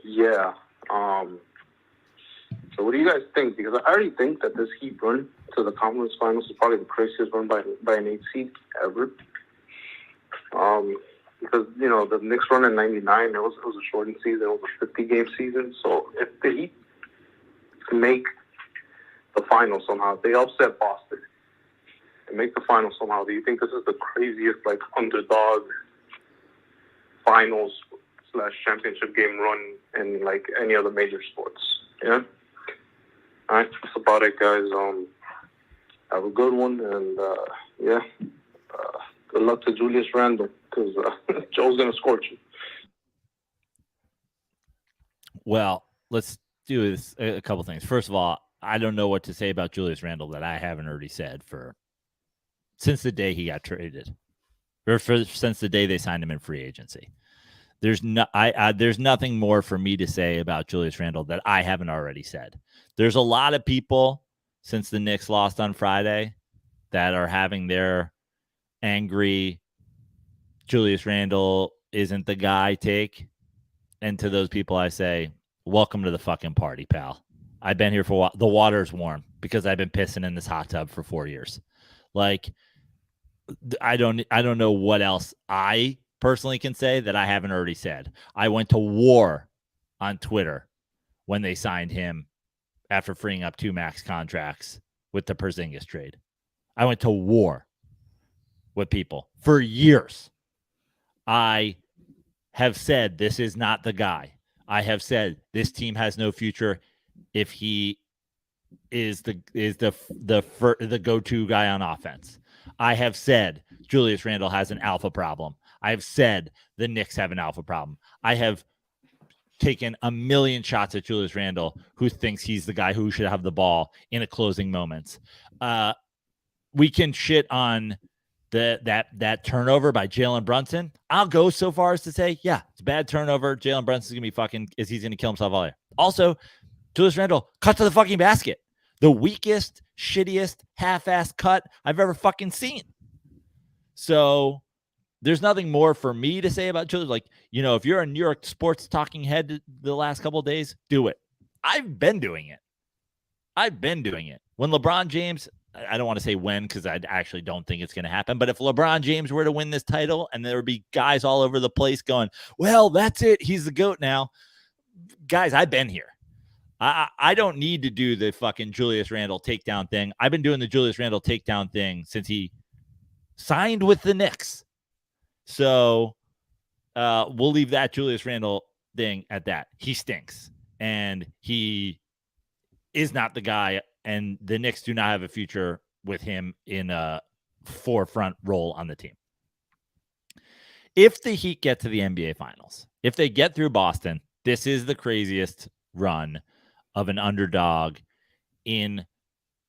yeah. So what do you guys think? Because I already think that this Heat run to the conference finals is probably the craziest run by an 8 seed ever. Because, you know, the Knicks run in 99, it was a shortened season. It was a 50-game season. So if the Heat make the finals somehow, if they upset Boston and make the finals somehow, do you think this is the craziest, like, underdog finals/championship game run in, like, any other major sports? Yeah? All right, that's about it, guys. Have a good one, and, good luck to Julius Randle, because Joe's going to scorch you. Well, let's do this, a couple things. First of all, I don't know what to say about Julius Randle that I haven't already said since the day he got traded, or since the day they signed him in free agency. There's nothing more for me to say about Julius Randle that I haven't already said. There's a lot of people since the Knicks lost on Friday that are having their angry Julius Randle isn't the guy take. And to those people, I say, welcome to the fucking party, pal. I've been here for a while. The water's warm because I've been pissing in this hot tub for 4 years. Like, I don't know what else I personally can say that I haven't already said. I went to war on Twitter when they signed him after freeing up 2 max contracts with the Porzingis trade. I went to war with people for years. I have said this is not the guy. I have said this team has no future if he is the go-to guy on offense. I have said Julius Randle has an alpha problem. I have said the Knicks have an alpha problem. I have taken a million shots at Julius Randle, who thinks he's the guy who should have the ball in a closing moments. We can shit on that turnover by Jalen Brunson. I'll go so far as to say, yeah, it's a bad turnover. Jalen Brunson's gonna be he's gonna kill himself all year. Also, Julius Randle cut to the fucking basket. The weakest, shittiest, half-assed cut I've ever fucking seen. So there's nothing more for me to say about Julius. Like, you know, if you're a New York sports talking head the last couple of days, do it. I've been doing it. When LeBron James, I don't want to say when because I actually don't think it's going to happen, but if LeBron James were to win this title and there would be guys all over the place going, well, that's it. He's the GOAT now. Guys, I've been here. I don't need to do the fucking Julius Randle takedown thing. I've been doing the Julius Randle takedown thing since he signed with the Knicks. So we'll leave that Julius Randle thing at that. He stinks, and he is not the guy, and the Knicks do not have a future with him in a forefront role on the team. If the Heat get to the NBA Finals, if they get through Boston, this is the craziest run of an underdog in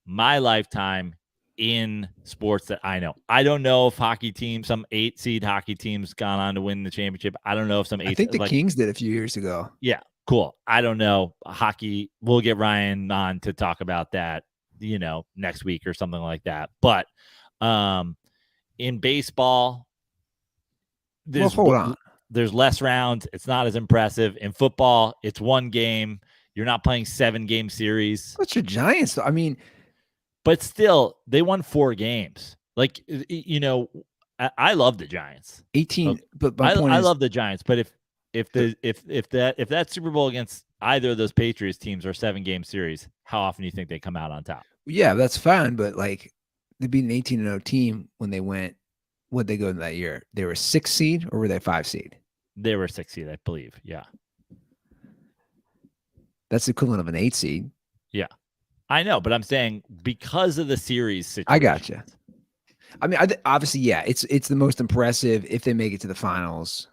my lifetime in sports that I know. I don't know if some 8-seed hockey team's gone on to win the championship. I don't know if some 8. I think the Kings did a few years ago. Yeah, cool. I don't know. Hockey, we'll get Ryan on to talk about that, you know, next week or something like that. But in baseball, there's less rounds. It's not as impressive. In football, it's one game. You're not playing 7-game series. What's your Giants, though? I mean, but still, they won 4 games. Like, you know, I love the Giants. 18. But I love the Giants. But if that Super Bowl against either of those Patriots teams are 7-game series, how often do you think they come out on top? Yeah, that's fine, but like they beat an 18-0 team when they went. What'd they go in that year? They were 6 seed or were they 5 seed? They were 6 seed, I believe. Yeah. That's the equivalent of an 8 seed. Yeah. I know, but I'm saying because of the series situation. I gotcha. I mean, obviously, yeah, it's the most impressive if they make it to the finals.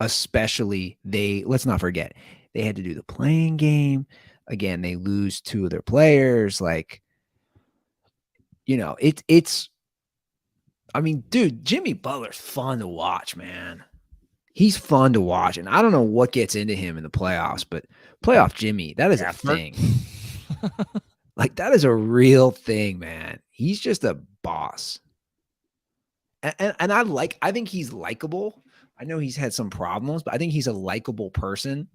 Especially let's not forget, they had to do the playing game. Again, they lose 2 of their players. Like, it's I mean, dude, Jimmy Butler's fun to watch, man. He's fun to watch. And I don't know what gets into him in the playoffs, but playoff Jimmy, that is a thing. Like, that is a real thing, man. He's just a boss. And I think he's likable. I know he's had some problems, but I think he's a likable person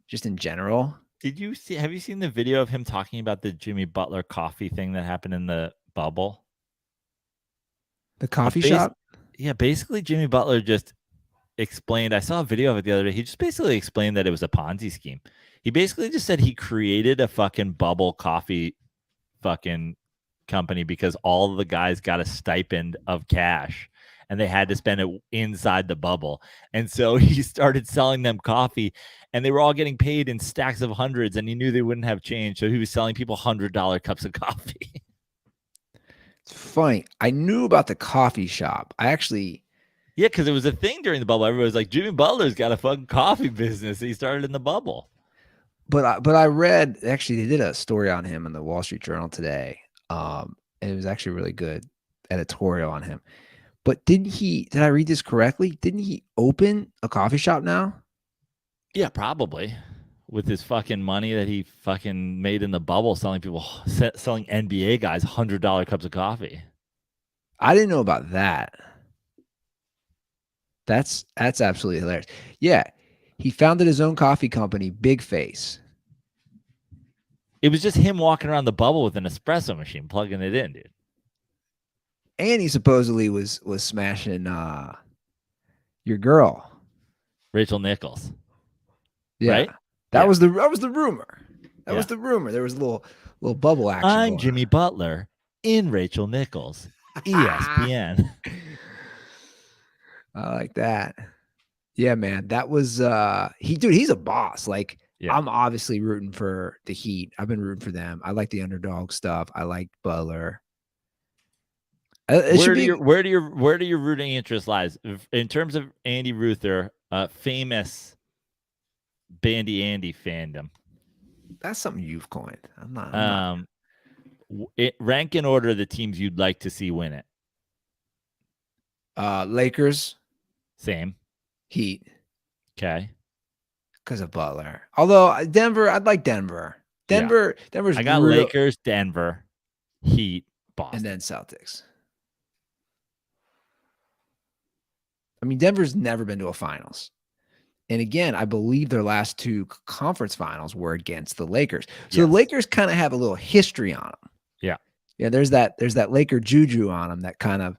just in general. Have you seen the video of him talking about the Jimmy Butler coffee thing that happened in the bubble? The coffee shop? Yeah, basically Jimmy Butler just explained, I saw a video of it the other day. He just basically explained that it was a Ponzi scheme. He basically just said he created a fucking bubble coffee fucking company because all of the guys got a stipend of cash and they had to spend it inside the bubble. And so he started selling them coffee and they were all getting paid in stacks of hundreds and he knew they wouldn't have change. So he was selling people $100 cups of coffee. It's funny. I knew about the coffee shop. Yeah, because it was a thing during the bubble. Everybody was like, Jimmy Butler's got a fucking coffee business. He started in the bubble. But I read, actually, they did a story on him in the Wall Street Journal today. And it was actually a really good editorial on him. But did I read this correctly? Didn't he open a coffee shop now? Yeah, probably. With his fucking money that he fucking made in the bubble, selling NBA guys $100 cups of coffee. I didn't know about that. That's absolutely hilarious. Yeah, he founded his own coffee company, Big Face. It was just him walking around the bubble with an espresso machine, plugging it in, dude. And he supposedly was smashing your girl, Rachel Nichols. Yeah. Right? That was the rumor. That was the rumor. There was a little bubble action. I'm Jimmy Butler in Rachel Nichols, ESPN. I like that. Yeah, man. That was he's a boss. Like, I'm obviously rooting for the Heat. I've been rooting for them. I like the underdog stuff. I like Butler. Where do your rooting interest lies in terms of Andy Ruther, famous Bandy Andy fandom? That's something you've coined. I'm not. Rank in order the teams you'd like to see win it. Lakers. Same. Heat. Okay. Because of Butler. Although Denver, I'd like Denver. Denver's. I got Lakers, Denver, Heat, Boston, and then Celtics. I mean, Denver's never been to a finals. And again, I believe their last 2 conference finals were against the Lakers. So the Lakers kind of have a little history on them. Yeah. Yeah, there's that Laker juju on them that kind of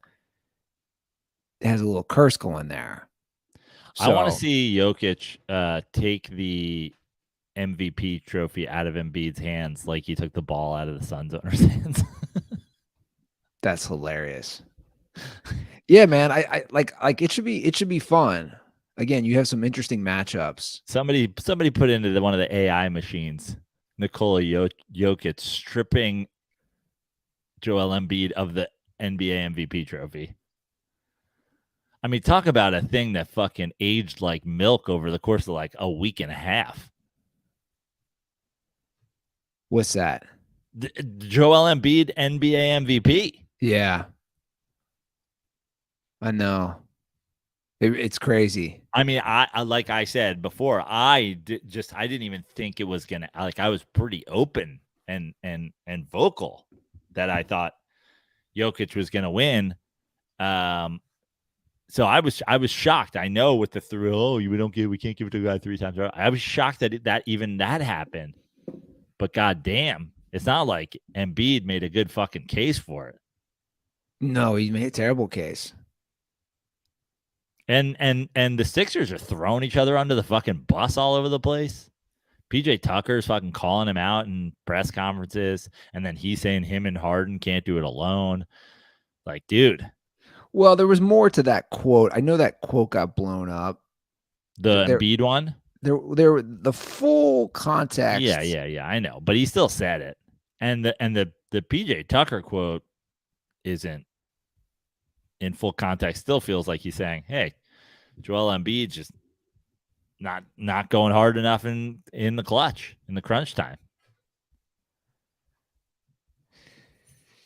has a little curse going there. So, I want to see Jokic take the MVP trophy out of Embiid's hands like he took the ball out of the Suns owner's hands. That's hilarious. Yeah, man. I like it should be fun. Again, you have some interesting matchups. Somebody put into one of the AI machines Nikola Jokic stripping Joel Embiid of the NBA MVP trophy. I mean, talk about a thing that fucking aged like milk over the course of like a week and a half. What's that? Joel Embiid, NBA MVP. Yeah. I know. It's crazy. I mean, I like I said before, I didn't even think it was gonna. Like, I was pretty open and vocal that I thought Jokic was gonna win. So I was shocked. I know with the thrill, we can't give it to a guy 3 times. I was shocked that even that happened. But goddamn, it's not like Embiid made a good fucking case for it. No, he made a terrible case. And the Sixers are throwing each other under the fucking bus all over the place. PJ Tucker's fucking calling him out in press conferences, and then he's saying him and Harden can't do it alone. Like, dude. Well, there was more to that quote. I know that quote got blown up. The Embiid one? There the full context. Yeah. I know, but he still said it. And the PJ Tucker quote isn't in full context. Still feels like he's saying, "Hey, Joel Embiid just not going hard enough in the clutch, in the crunch time."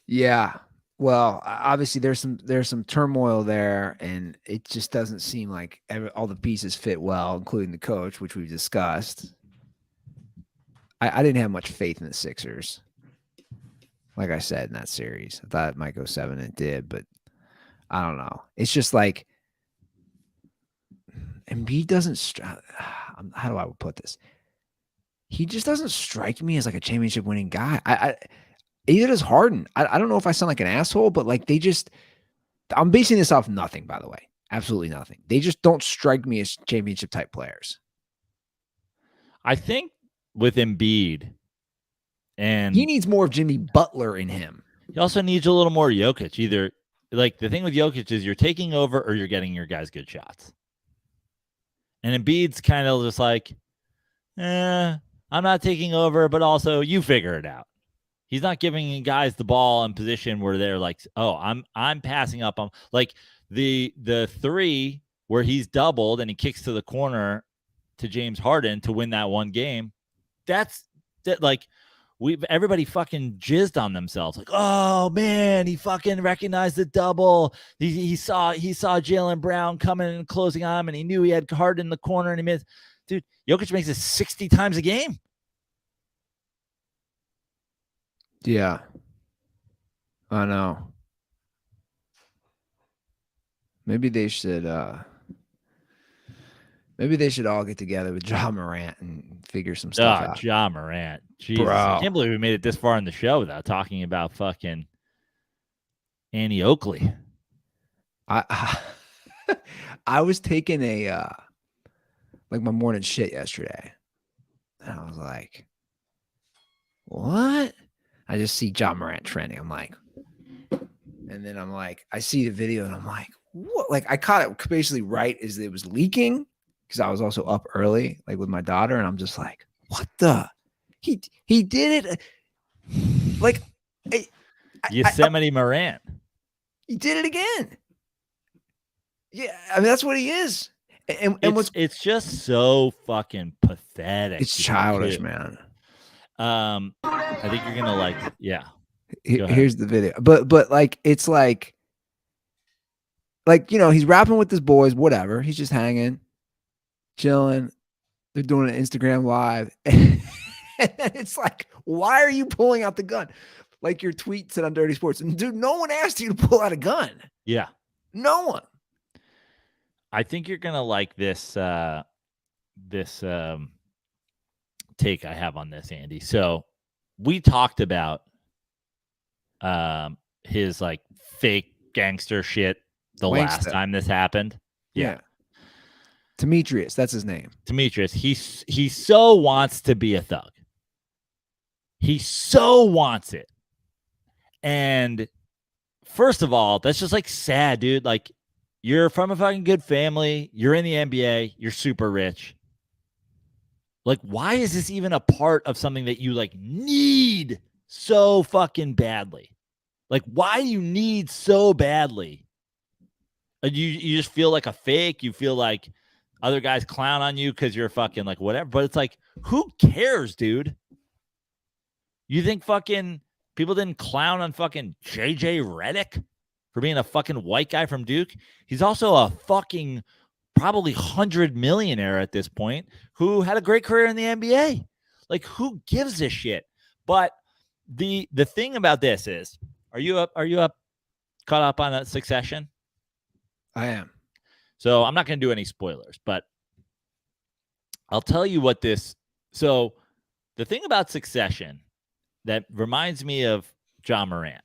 Yeah. Well, obviously there's some turmoil there, and it just doesn't seem like all the pieces fit well, including the coach, which we've discussed. I didn't have much faith in the Sixers. Like I said in that series, I thought it might go 7, and it did, but I don't know. It's just like Embiid doesn't. How do I put this? He just doesn't strike me as like a championship winning guy. Either does Harden. I don't know if I sound like an asshole, but like I'm basing this off nothing, by the way. Absolutely nothing. They just don't strike me as championship type players. I think with Embiid, and he needs more of Jimmy Butler in him. He also needs a little more Jokic. Either like the thing with Jokic is you're taking over or you're getting your guys good shots. And Embiid's kind of just like, I'm not taking over, but also you figure it out. He's not giving guys the ball in position where they're like, oh, I'm passing up on like the three where he's doubled and he kicks to the corner to James Harden to win that one game. That's like everybody fucking jizzed on themselves. Like, oh man, he fucking recognized the double. He saw Jaylen Brown coming and closing on him, and he knew he had Harden in the corner, and he missed. Dude, Jokic makes it 60 times a game. Yeah, I know. Maybe they should all get together with Ja Morant and figure some stuff out. Ja Morant. Jesus. Bro. I can't believe we made it this far in the show without talking about fucking Annie Oakley. I was taking my morning shit yesterday. And I was like, what? I just see Ja Morant trending. I'm like, and then I'm like, I see the video and I'm like, what? Like I caught it basically right as it was leaking because I was also up early, like with my daughter, and I'm just like, what the? He did it. Like Yosemite Morant. He did it again. Yeah, I mean that's what he is. And it's just so fucking pathetic. It's childish, man. I think you're gonna like it. Yeah. Here's the video, but like it's like he's rapping with his boys, whatever. He's just hanging, chilling. They're doing an Instagram live, and it's like, why are you pulling out the gun? Like your tweet said on Dirty Sports, and dude, no one asked you to pull out a gun. Yeah, no one. I think you're gonna like this. Take I have on this, Andy. So we talked about his like fake gangster shit the last time this happened. Yeah. Demetrius, that's his name. Demetrius, he so wants to be a thug. He so wants it. And first of all, that's just like sad, dude. Like you're from a fucking good family, you're in the NBA, you're super rich. Like, why is this even a part of something that you like need so fucking badly? Like, why do you need so badly? You just feel like a fake. You feel like other guys clown on you because you're fucking like whatever. But it's like, who cares, dude? You think fucking people didn't clown on fucking JJ Redick for being a fucking white guy from Duke? He's also a fucking probably 100 millionaire at this point who had a great career in the NBA. Like, who gives a shit? But the thing about this is, are you caught up on that Succession? I am. So I'm not going to do any spoilers, but I'll tell you what this. So the thing about Succession that reminds me of Ja Morant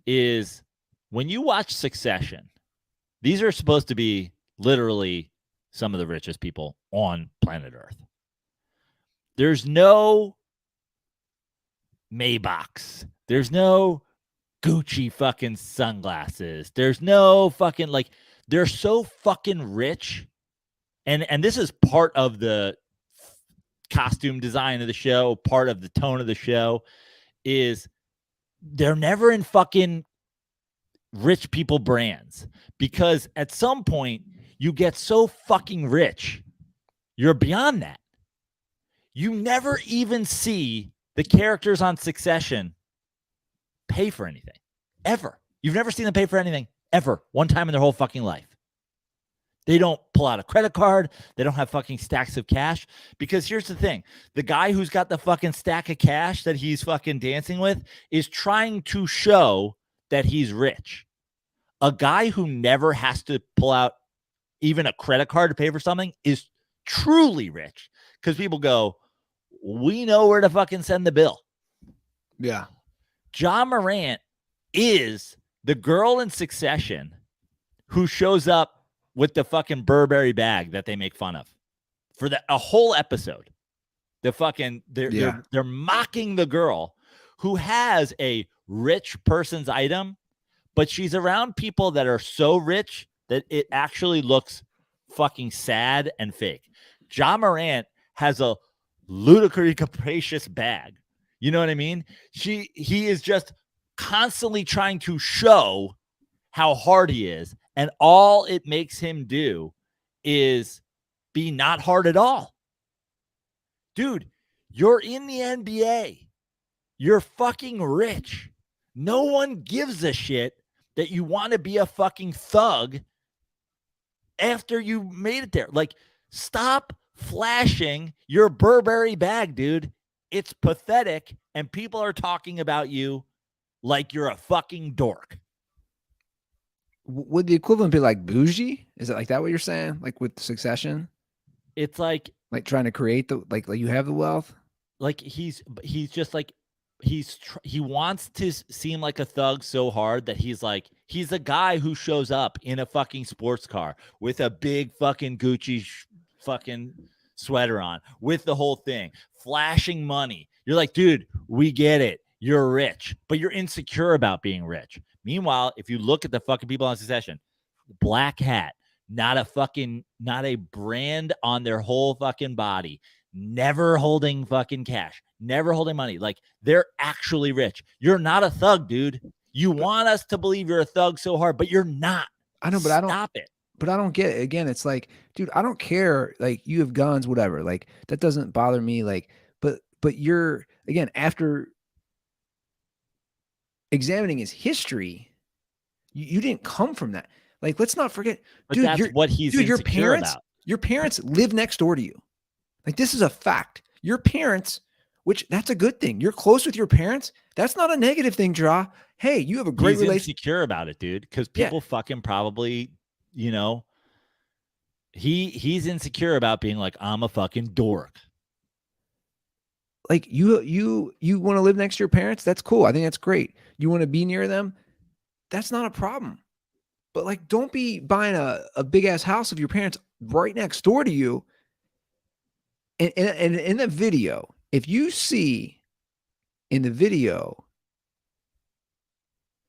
is when you watch Succession, these are supposed to be literally some of the richest people on planet Earth. There's no Maybachs. There's no Gucci fucking sunglasses. There's no fucking like they're so fucking rich. And this is part of the costume design of the show, part of the tone of the show is they're never in fucking rich people brands because at some point you get so fucking rich. You're beyond that. You never even see the characters on Succession pay for anything ever. You've never seen them pay for anything ever one time in their whole fucking life. They don't pull out a credit card. They don't have fucking stacks of cash because here's the thing. The guy who's got the fucking stack of cash that he's fucking dancing with is trying to show that he's rich. A guy who never has to pull out even a credit card to pay for something is truly rich because people go, we know where to fucking send the bill. Yeah. Ja Morant is the girl in Succession who shows up with the fucking Burberry bag that they make fun of for a whole episode. The fucking they're mocking the girl who has a rich person's item, but she's around people that are so rich that it actually looks fucking sad and fake. Ja Morant has a ludicrously capacious bag. You know what I mean? He is just constantly trying to show how hard he is. And all it makes him do is be not hard at all. Dude, you're in the NBA. You're fucking rich. No one gives a shit that you want to be a fucking thug after you made it there. Like, stop flashing your Burberry bag, dude. It's pathetic. And people are talking about you like you're a fucking dork. Would the equivalent be like bougie? Is it like that what you're saying? Like with Succession? It's like trying to create the like you have the wealth? Like he's just like he wants to seem like a thug so hard that he's a guy who shows up in a fucking sports car with a big fucking Gucci fucking sweater on with the whole thing, flashing money. You're like, dude, we get it. You're rich, but you're insecure about being rich. Meanwhile, if you look at the fucking people on Succession, black hat, not a brand on their whole fucking body, never holding fucking cash, never holding money. Like they're actually rich. You're not a thug, dude. You want us to believe you're a thug so hard, but you're not. I know, but Stop it. But I don't get it. Again, it's like, dude, I don't care. Like you have guns, whatever. Like that doesn't bother me. Like, but you're again after examining his history, you didn't come from that. Like, let's not forget, but dude. That's what he's insecure about. Your parents live next door to you. Like, this is a fact. Your parents, which that's a good thing. You're close with your parents. That's not a negative thing, Ja. Hey, you have a great relationship. He's insecure about it, dude. Because people fucking probably, he's insecure about being like, I'm a fucking dork. Like you want to live next to your parents? That's cool. I think that's great. You want to be near them? That's not a problem. But like, don't be buying a big ass house of your parents right next door to you. And in the video, if you see in the video,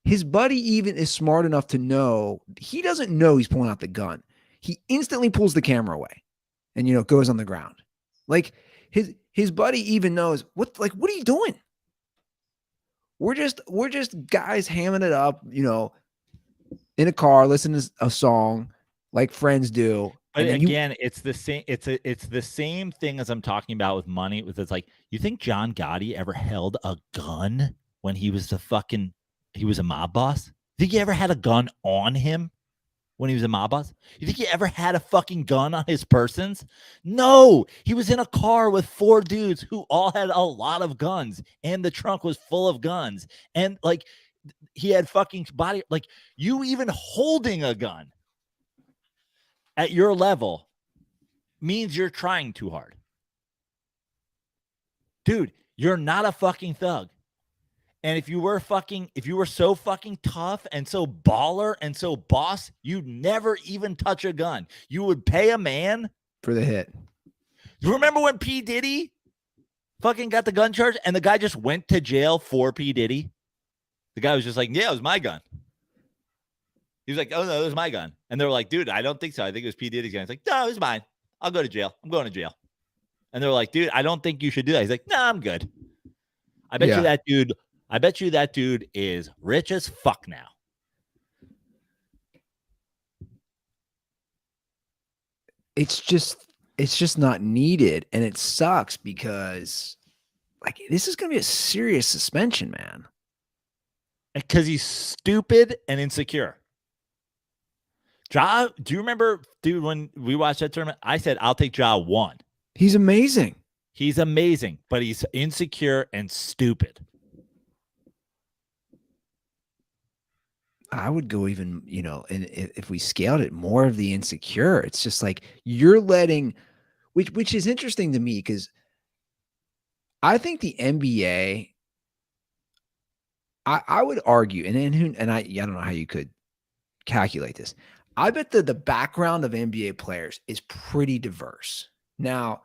his buddy even is smart enough to know he doesn't know he's pulling out the gun. He instantly pulls the camera away and, goes on the ground. Like his buddy even knows what are you doing? We're just guys hamming it up, in a car, listening to a song like friends do. But again, it's the same. It's the same thing as I'm talking about with money. It's like, you think John Gotti ever held a gun when he was a mob boss? Think he ever had a gun on him when he was a mob boss? You think he ever had a fucking gun on his persons? No, he was in a car with 4 dudes who all had a lot of guns, and the trunk was full of guns, and like he had fucking body. Like, you even holding a gun at your level means you're trying too hard. Dude, you're not a fucking thug. And if you were so fucking tough and so baller and so boss, you'd never even touch a gun. You would pay a man for the hit. You remember when P. Diddy fucking got the gun charge, and the guy just went to jail for P. Diddy. The guy was just like, yeah, it was my gun. He was like, oh, no, it was my gun. And they were like, dude, I don't think so. I think it was P. Diddy's gun. He's like, no, it was mine. I'll go to jail. I'm going to jail. And they were like, dude, I don't think you should do that. He's like, no, I'm good. I bet you that dude is rich as fuck now. It's just not needed, and it sucks because like this is going to be a serious suspension, man. Because he's stupid and insecure. Ja, do you remember, dude, when we watched that tournament? I said, I'll take Ja 1. He's amazing. He's amazing, but he's insecure and stupid. I would go even, and if we scaled it, more of the insecure. It's just like you're letting, which is interesting to me because I think the NBA, I would argue, and I don't know how you could calculate this. I bet the background of NBA players is pretty diverse. Now,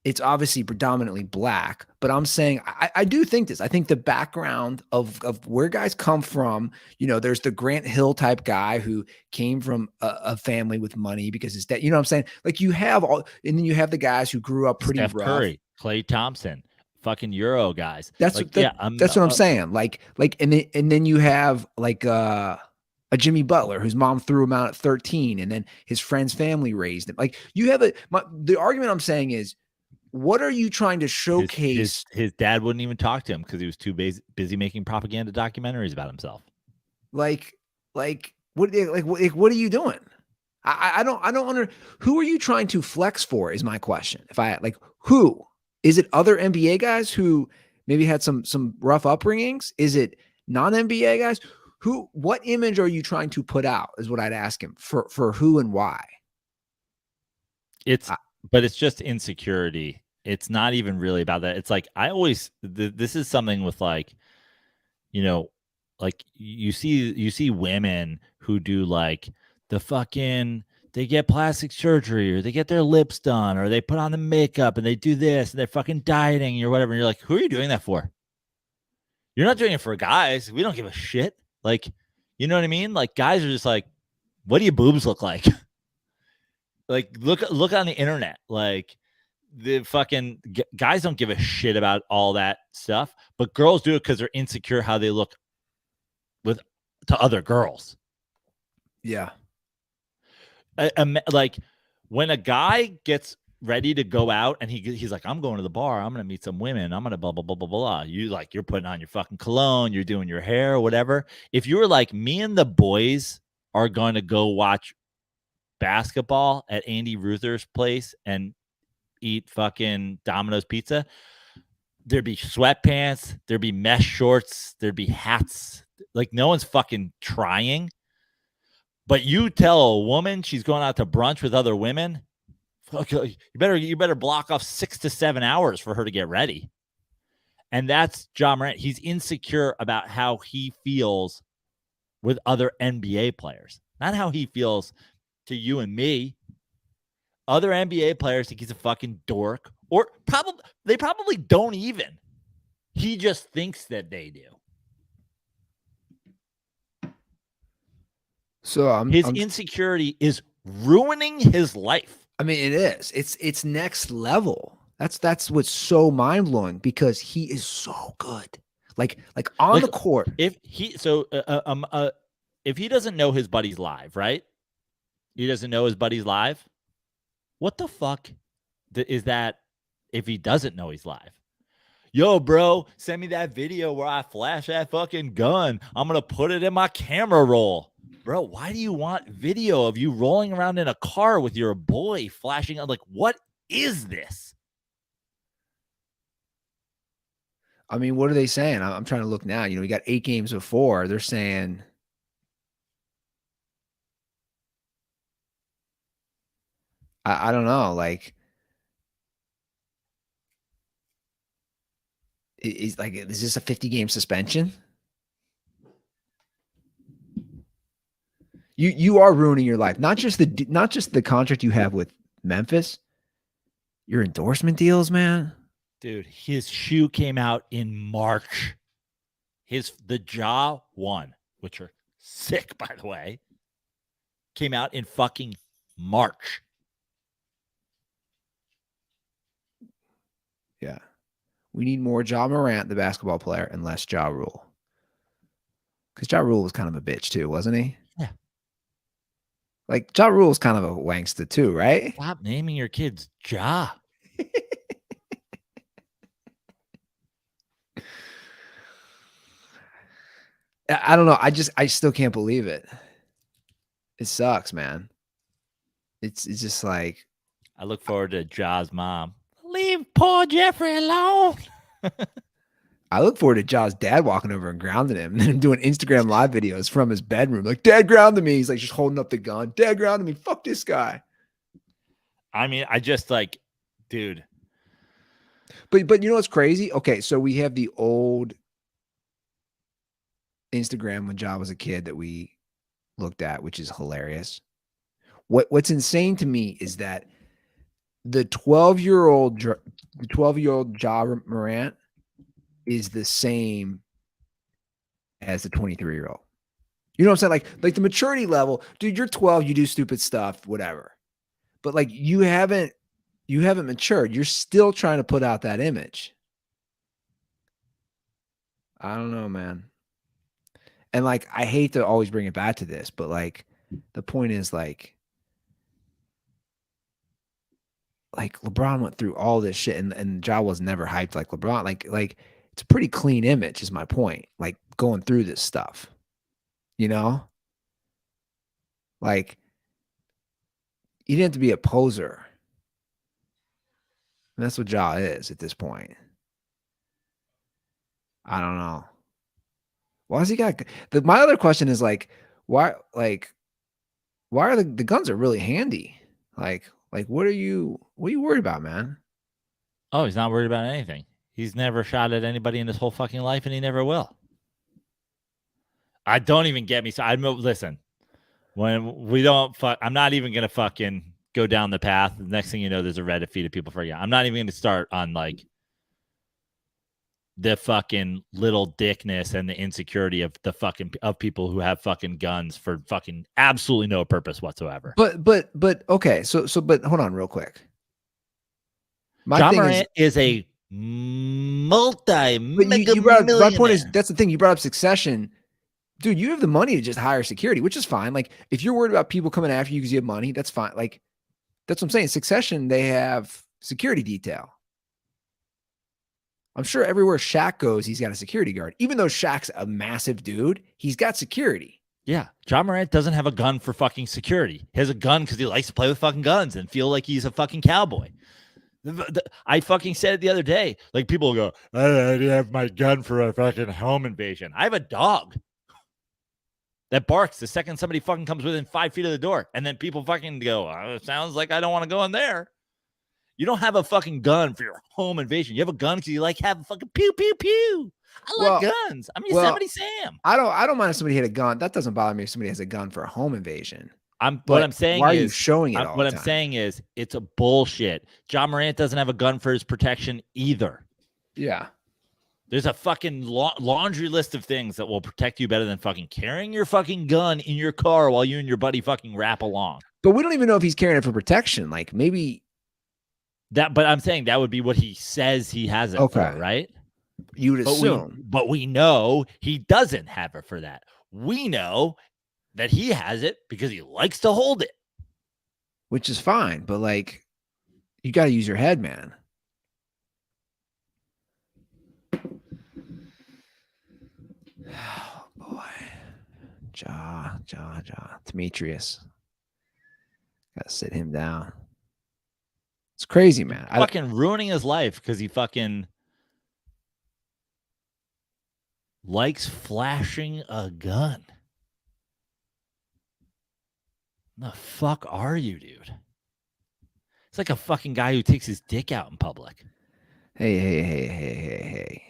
it's obviously predominantly black, but I'm saying I do think this. I think the background of where guys come from, there's the Grant Hill type guy who came from a family with money because his dad, you know what I'm saying? Like you have all, and then you have the guys who grew up pretty Steph rough. Curry, Klay Thompson, fucking Euro guys. That's like, that's what I'm saying. Like, and then you have like a Jimmy Butler whose mom threw him out at 13, and then his friend's family raised him. Like you have the argument I'm saying is, what are you trying to showcase? His dad wouldn't even talk to him because he was too busy making propaganda documentaries about himself. Like what are you doing? I don't who are you trying to flex for is my question. If I who is it? Other NBA guys who maybe had some rough upbringings? Is it non-NBA guys? What image are you trying to put out is what I'd ask him for who and why. But it's just insecurity. It's not even really about that. It's like, this is something with like you see women who do like they get plastic surgery or they get their lips done or they put on the makeup and they do this and they're fucking dieting or whatever. And you're like, who are you doing that for? You're not doing it for guys. We don't give a shit. Like, you know what I mean? Like guys are just like, what do your boobs look like? Like, look on the internet. Like, the fucking guys don't give a shit about all that stuff, but girls do it because they're insecure how they look to other girls. Yeah. Like, when a guy gets ready to go out and he's like, I'm going to the bar. I'm going to meet some women. I'm going to blah, blah, blah, blah, blah. You're putting on your fucking cologne. You're doing your hair or whatever. If you were like, me and the boys are going to go watch basketball at Andy Ruther's place and eat fucking Domino's pizza, there'd be sweatpants, there'd be mesh shorts, there'd be hats. Like, no one's fucking trying. But you tell a woman she's going out to brunch with other women, you better block off 6 to 7 hours for her to get ready. And that's Ja Morant. He's insecure about how he feels with other NBA players, not how he feels to you and me. Other NBA players think he's a fucking dork, or they probably don't even. He just thinks that they do. So his insecurity is ruining his life. I mean, it is. It's next level. That's what's so mind blowing because he is so good. Like on the court. If he doesn't know his buddy's live, right? He doesn't know his buddy's live. What the fuck is that if he doesn't know he's live? Yo, bro, send me that video where I flash that fucking gun. I'm going to put it in my camera roll. Bro, why do you want video of you rolling around in a car with your boy flashing? Like, what is this? I mean, what are they saying? I'm trying to look now. We got 8 games before. They're saying I don't know. Like, is this a 50-game suspension? You are ruining your life. Not just the contract you have with Memphis, your endorsement deals, man. Dude, his shoe came out in March. The Ja 1, which are sick, by the way, came out in fucking March. Yeah. We need more Ja Morant, the basketball player, and less Ja Rule. Because Ja Rule was kind of a bitch too, wasn't he? Yeah. Like, Ja Rule's kind of a wankster too, right? Stop naming your kids Ja. I don't know. I still can't believe it. It sucks, man. It's just like, I look forward to Ja's mom. Leave poor Jeffrey alone. I look forward to Ja's dad walking over and grounding him and then doing Instagram live videos from his bedroom. Like, Dad grounded me. He's like just holding up the gun. Dad grounded me. Fuck this guy. I mean, I just like, dude. But you know what's crazy? Okay, so we have the old Instagram when Ja was a kid that we looked at, which is hilarious. What's insane to me is that the 12-year-old Ja Morant is the same as the 23-year-old. You know what I'm saying? Like the maturity level, dude, you're 12, you do stupid stuff, whatever. But like you haven't matured. You're still trying to put out that image. I don't know, man. And like I hate to always bring it back to this, but like the point is like LeBron went through all this shit and Ja was never hyped like LeBron. Like it's a pretty clean image is my point. Like going through this stuff, you know? Like you didn't have to be a poser. And that's what Ja is at this point. I don't know. Why has he got my other question is like, why are the guns are really handy? Like what are you worried about, man? Oh, he's not worried about anything. He's never shot at anybody in his whole fucking life, and he never will. I don't even get me. So listen, when we don't fuck, I'm not even gonna fucking go down the path. The next thing you know, there's a Reddit feed of people freaking out. I'm not even gonna start on like the fucking little dickness and the insecurity of the fucking of people who have fucking guns for fucking absolutely no purpose whatsoever. But okay, so but hold on real quick. Ja Morant is a multi-mega you brought up, my point is millionaire. that's the thing. You brought up Succession. Dude, you have the money to just hire security, which is fine. Like if you're worried about people coming after you because you have money, that's fine. Like that's what I'm saying. Succession, they have security detail. I'm sure everywhere Shaq goes, he's got a security guard. Even though Shaq's a massive dude, he's got security. Yeah, Ja Morant doesn't have a gun for fucking security. He has a gun because he likes to play with fucking guns and feel like he's a fucking cowboy. I fucking said it the other day. Like people go, I have my gun for a fucking home invasion. I have a dog that barks the second somebody fucking comes within 5 feet of the door. And then people fucking go, oh, it sounds like I don't want to go in there. You don't have a fucking gun for your home invasion. You have a gun because you like having fucking pew, pew, pew. I like guns. I'm Yosemite Sam. I don't mind if somebody had a gun. That doesn't bother me if somebody has a gun for a home invasion. What I'm saying why is, are you showing it all what the I'm time? saying is it's a bullshit. Ja Morant doesn't have a gun for his protection either. Yeah. There's a fucking laundry list of things that will protect you better than fucking carrying your fucking gun in your car while you and your buddy fucking rap along. But we don't even know if he's carrying it for protection. Like maybe but I'm saying that would be what he says he has it for, right? You would assume. But we know he doesn't have it for that. We know that he has it because he likes to hold it. Which is fine, but like you got to use your head, man. Oh boy. Ja. Demetrius. Gotta sit him down. It's crazy, man. Fucking ruining his life because he fucking likes flashing a gun. The fuck are you, dude? It's like a fucking guy who takes his dick out in public. Hey.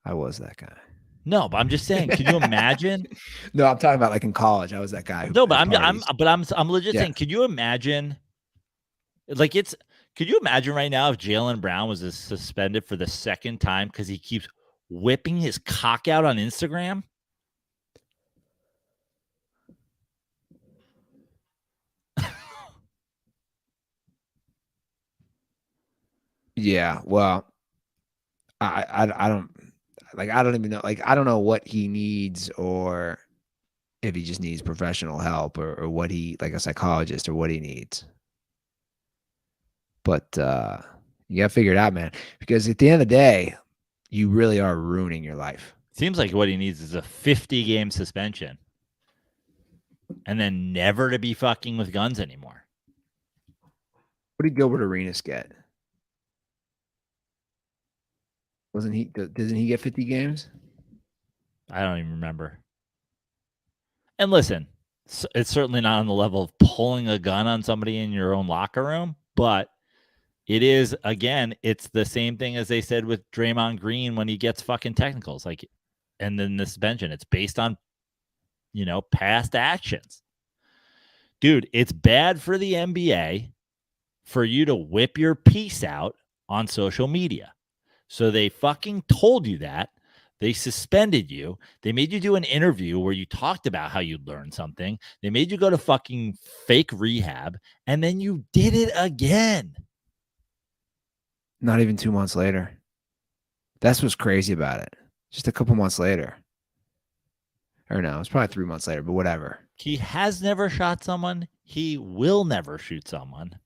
I was that guy. No, but I'm just saying, can you imagine? No, I'm talking about like in college. I was that guy. No, but I'm legit saying, can you imagine? Like Could you imagine right now if Jaylen Brown was suspended for the second time because he keeps whipping his cock out on Instagram? Yeah, well, I don't like. I don't even know. Like, I don't know what he needs, or if he just needs professional help, or what he, like a psychologist, or what he needs. But you gotta figure it out, man. Because at the end of the day, you really are ruining your life. Seems like what he needs is a 50-game suspension, and then never to be fucking with guns anymore. What did Gilbert Arenas get? Wasn't he? Doesn't he get 50 games? I don't even remember. And listen, it's certainly not on the level of pulling a gun on somebody in your own locker room, but it is, again, it's the same thing as they said with Draymond Green when he gets fucking technicals, like, and then the suspension. It's based on, past actions. Dude, it's bad for the NBA for you to whip your piece out on social media. So they fucking told you that. They suspended you. They made you do an interview where you talked about how you learned something. They made you go to fucking fake rehab, and then you did it again. Not even 2 months later. That's what's crazy about it. Just a couple months later. Or no, it's probably 3 months later, but whatever. He has never shot someone. He will never shoot someone.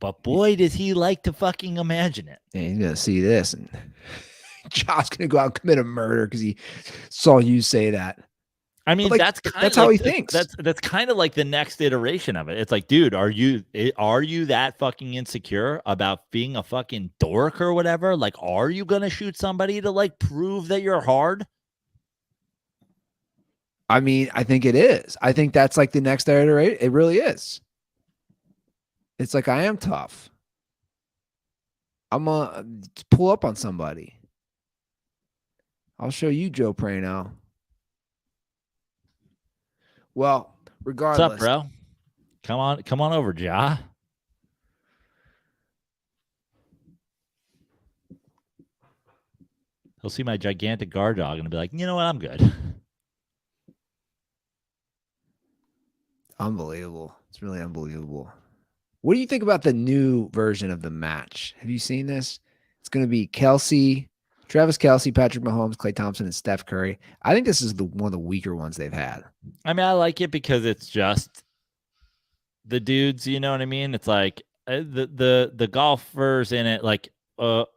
But boy, does he like to fucking imagine it. And he's gonna see this, and Josh's gonna go out and commit a murder because he saw you say that. I mean, like, that's kind that's of how like, he thinks. That's kind of like the next iteration of it. It's like, dude, are you that fucking insecure about being a fucking dork or whatever? Like, are you gonna shoot somebody to like prove that you're hard? I mean, I think it is. I think that's like the next iteration. It really is. It's like, I am tough. I'm gonna pull up on somebody. I'll show you, Joe Prano. Well, regardless. What's up, bro? Come on over, Ja. He'll see my gigantic guard dog and be like, you know what? I'm good. Unbelievable. It's really unbelievable. What do you think about the new version of the match? Have you seen this? It's going to be Travis Kelce, Patrick Mahomes, Klay Thompson, and Steph Curry. I think this is one of the weaker ones they've had. I mean, I like it because it's just the dudes. You know what I mean? It's like the golfers in it. Like, I'll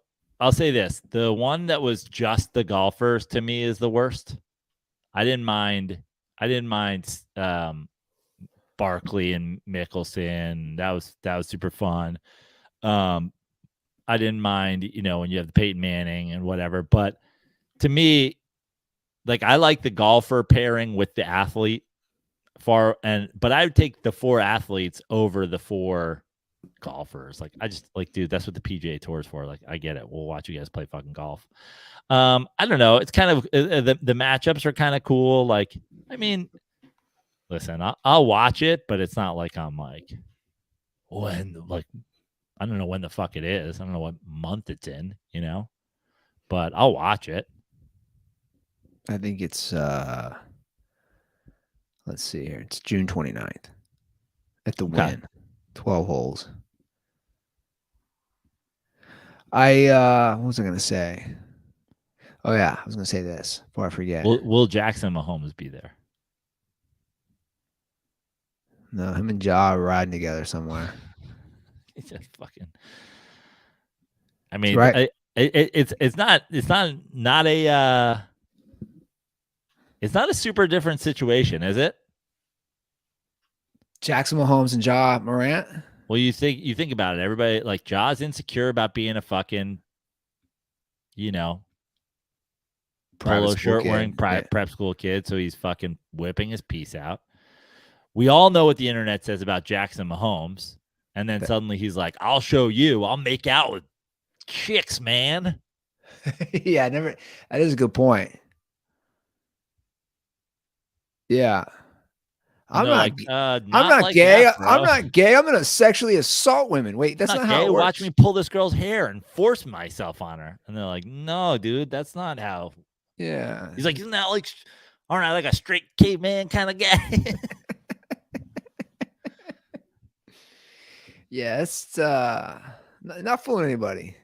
say this: the one that was just the golfers to me is the worst. I didn't mind Barkley and Mickelson. That was super fun. I didn't mind, when you have the Peyton Manning and whatever. But to me, like, I like the golfer pairing with the athlete but I would take the 4 athletes over the 4 golfers. Like, I just like, dude, that's what the PGA Tour is for. Like, I get it. We'll watch you guys play fucking golf. I don't know. It's kind of the matchups are kind of cool. Like, I mean, listen, I'll watch it, but it's not like I'm like, I don't know when the fuck it is. I don't know what month it's in, but I'll watch it. I think it's, let's see here. It's June 29th at the Wynn. 12 holes. What was I going to say? Oh, yeah. I was going to say this before I forget. Will Jackson Mahomes be there? No, him and Ja are riding together somewhere. It's just fucking. I mean, right. It's not a super different situation, is it? Jackson Mahomes and Ja Morant. Well, you think about it. Everybody, like, Ja's insecure about being a fucking, polo shirt wearing prep school kid, so he's fucking whipping his piece out. We all know what the internet says about Jackson Mahomes, and then suddenly he's like, "I'll show you. I'll make out with chicks, man." Yeah, that is a good point. Yeah. I'm they're not. like, I'm not not like gay. that, bro. I'm not gay. I'm gonna sexually assault women. Wait, that's Not not how gay. it works. Watch me pull this girl's hair and force myself on her. And they're like, no, dude, that's not how. Yeah. He's like, isn't that like, aren't I like a straight caveman kind of guy? Yeah, it's not fooling anybody.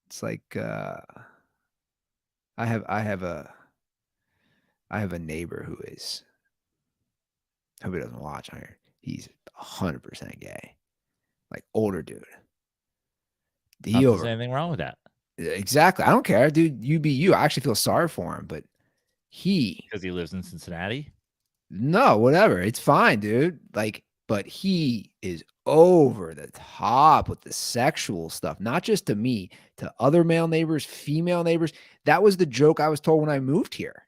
It's like I have a neighbor who is, hope he doesn't watch on here. He's 100% gay. Like older dude. Not that there's anything wrong with that. Exactly. I don't care, dude. You be you. I actually feel sorry for him, but Because he lives in Cincinnati. no, whatever. It's fine, dude. Like, but he is over the top with the sexual stuff, not just to me, to other male neighbors, female neighbors. That was the joke I was told when I moved here.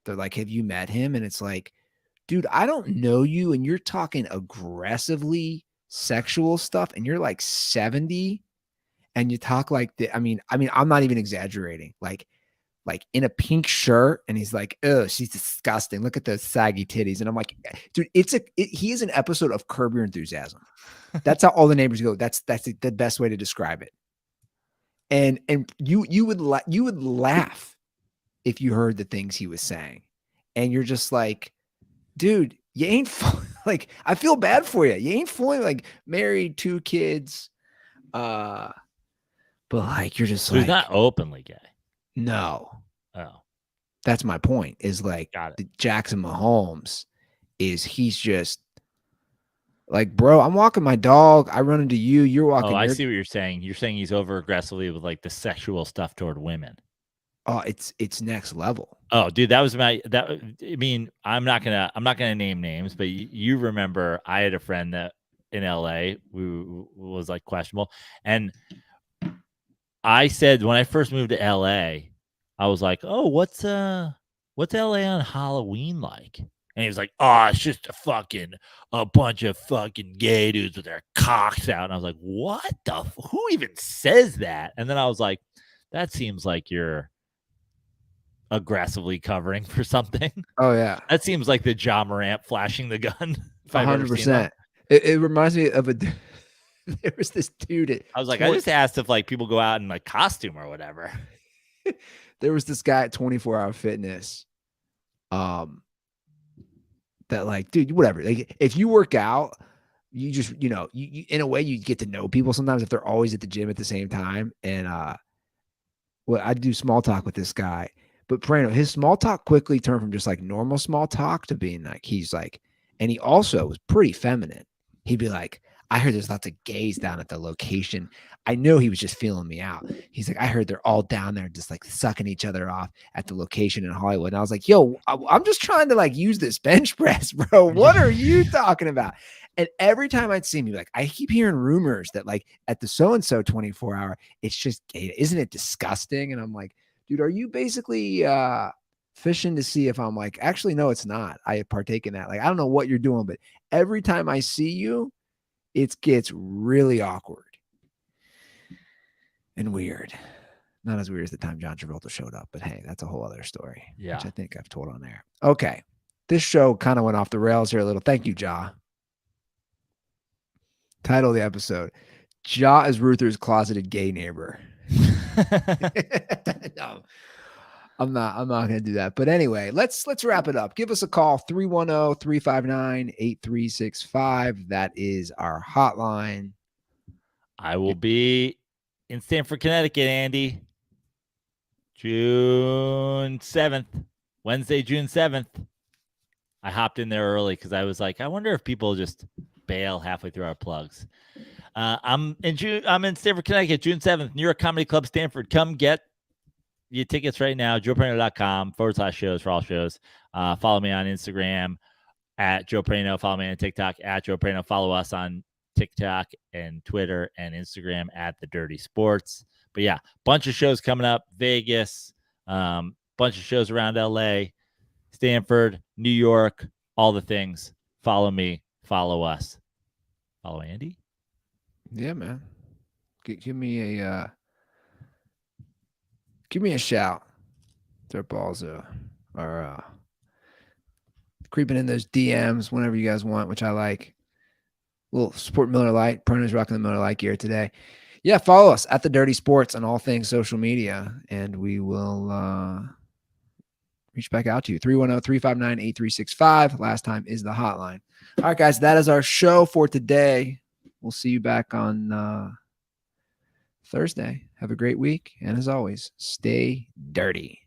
They're like, have you met him? And it's like, dude, I don't know you. And you're talking aggressively sexual stuff. And you're like 70 and you talk like the, I mean, I'm not even exaggerating. Like in a pink shirt, and he's like, "Oh, she's disgusting. Look at those saggy titties." And I'm like, dude, he is an episode of Curb Your Enthusiasm. That's how all the neighbors go. That's the best way to describe it. And you would laugh if you heard the things he was saying, and you're just like, dude, you ain't like, I feel bad for you. You ain't fully like married, 2 kids, but like you're just So like, he's not openly gay. no. Oh, That's my point. Is like the Jackson Mahomes he's just like, bro, I'm walking my dog. I run into you. You're walking. I see what you're saying. You're saying he's over aggressively with like the sexual stuff toward women. Oh, it's next level. Oh, dude, I mean, I'm not gonna name names, but you remember I had a friend that in LA who was like questionable, and I said when I first moved to LA, I was like, "Oh, what's LA on Halloween like?" And he was like, "Oh, it's just a bunch of fucking gay dudes with their cocks out." And I was like, "What the? Who even says that?" And then I was like, "That seems like you're aggressively covering for something." Oh yeah, that seems like the Ja Morant flashing the gun. 100%. It reminds me of a. There was this dude. I was like, I just asked if like people go out in like costume or whatever. There was this guy at 24 Hour Fitness. That like, dude, whatever. Like, if you work out, you just, you in a way, you get to know people sometimes if they're always at the gym at the same time. And well, I do small talk with this guy, but Prano, his small talk quickly turned from just like normal small talk to being like, he's like, and he also was pretty feminine. He'd be like, I heard there's lots of gays down at the location. I know he was just feeling me out. He's like, I heard they're all down there just like sucking each other off at the location in Hollywood. And I was like, yo, I'm just trying to like use this bench press, bro. What are you talking about? And every time I'd see him, like, I keep hearing rumors that like at the so-and-so 24 hour, it's just gay. Isn't it disgusting? And I'm like, dude, are you basically fishing to see if I'm like, actually, no, it's not. I partake in that. Like, I don't know what you're doing, but every time I see you, it gets really awkward and weird. Not as weird as the time John Travolta showed up, but hey, that's a whole other story, Yeah. which I think I've told on there. Okay. This show kind of went off the rails here a little. Thank you, Ja. Title of the episode: Ja is Ruther's closeted gay neighbor. No, I'm not going to do that. But anyway, let's wrap it up. Give us a call, 310-359-8365. That is our hotline. I will be in Stamford, Connecticut, Andy. June 7th, Wednesday, June 7th. I hopped in there early because I was like, I wonder if people just bail halfway through our plugs. I'm in Stamford, Connecticut, June 7th, New York Comedy Club, Stamford. Come get your tickets right now, joeprano.com/shows for all shows. Follow me on Instagram at Joe Prano. Follow me on TikTok at Joe Prano. Follow us on TikTok and Twitter and Instagram at The Dirty Sports. But yeah, bunch of shows coming up. Vegas, bunch of shows around LA, Stanford, New York, all the things. Follow me, follow us. Follow Andy. Yeah, man. Give me a shout. Their balls are creeping in those DMs whenever you guys want, which I like. We'll support Miller Lite. Perna's rocking the Miller Lite gear today. Yeah, follow us at The Dirty Sports on all things social media, and we will reach back out to you. 310-359-8365. Last time is the hotline. All right, guys, that is our show for today. We'll see you back on Thursday. Have a great week. And as always, stay dirty.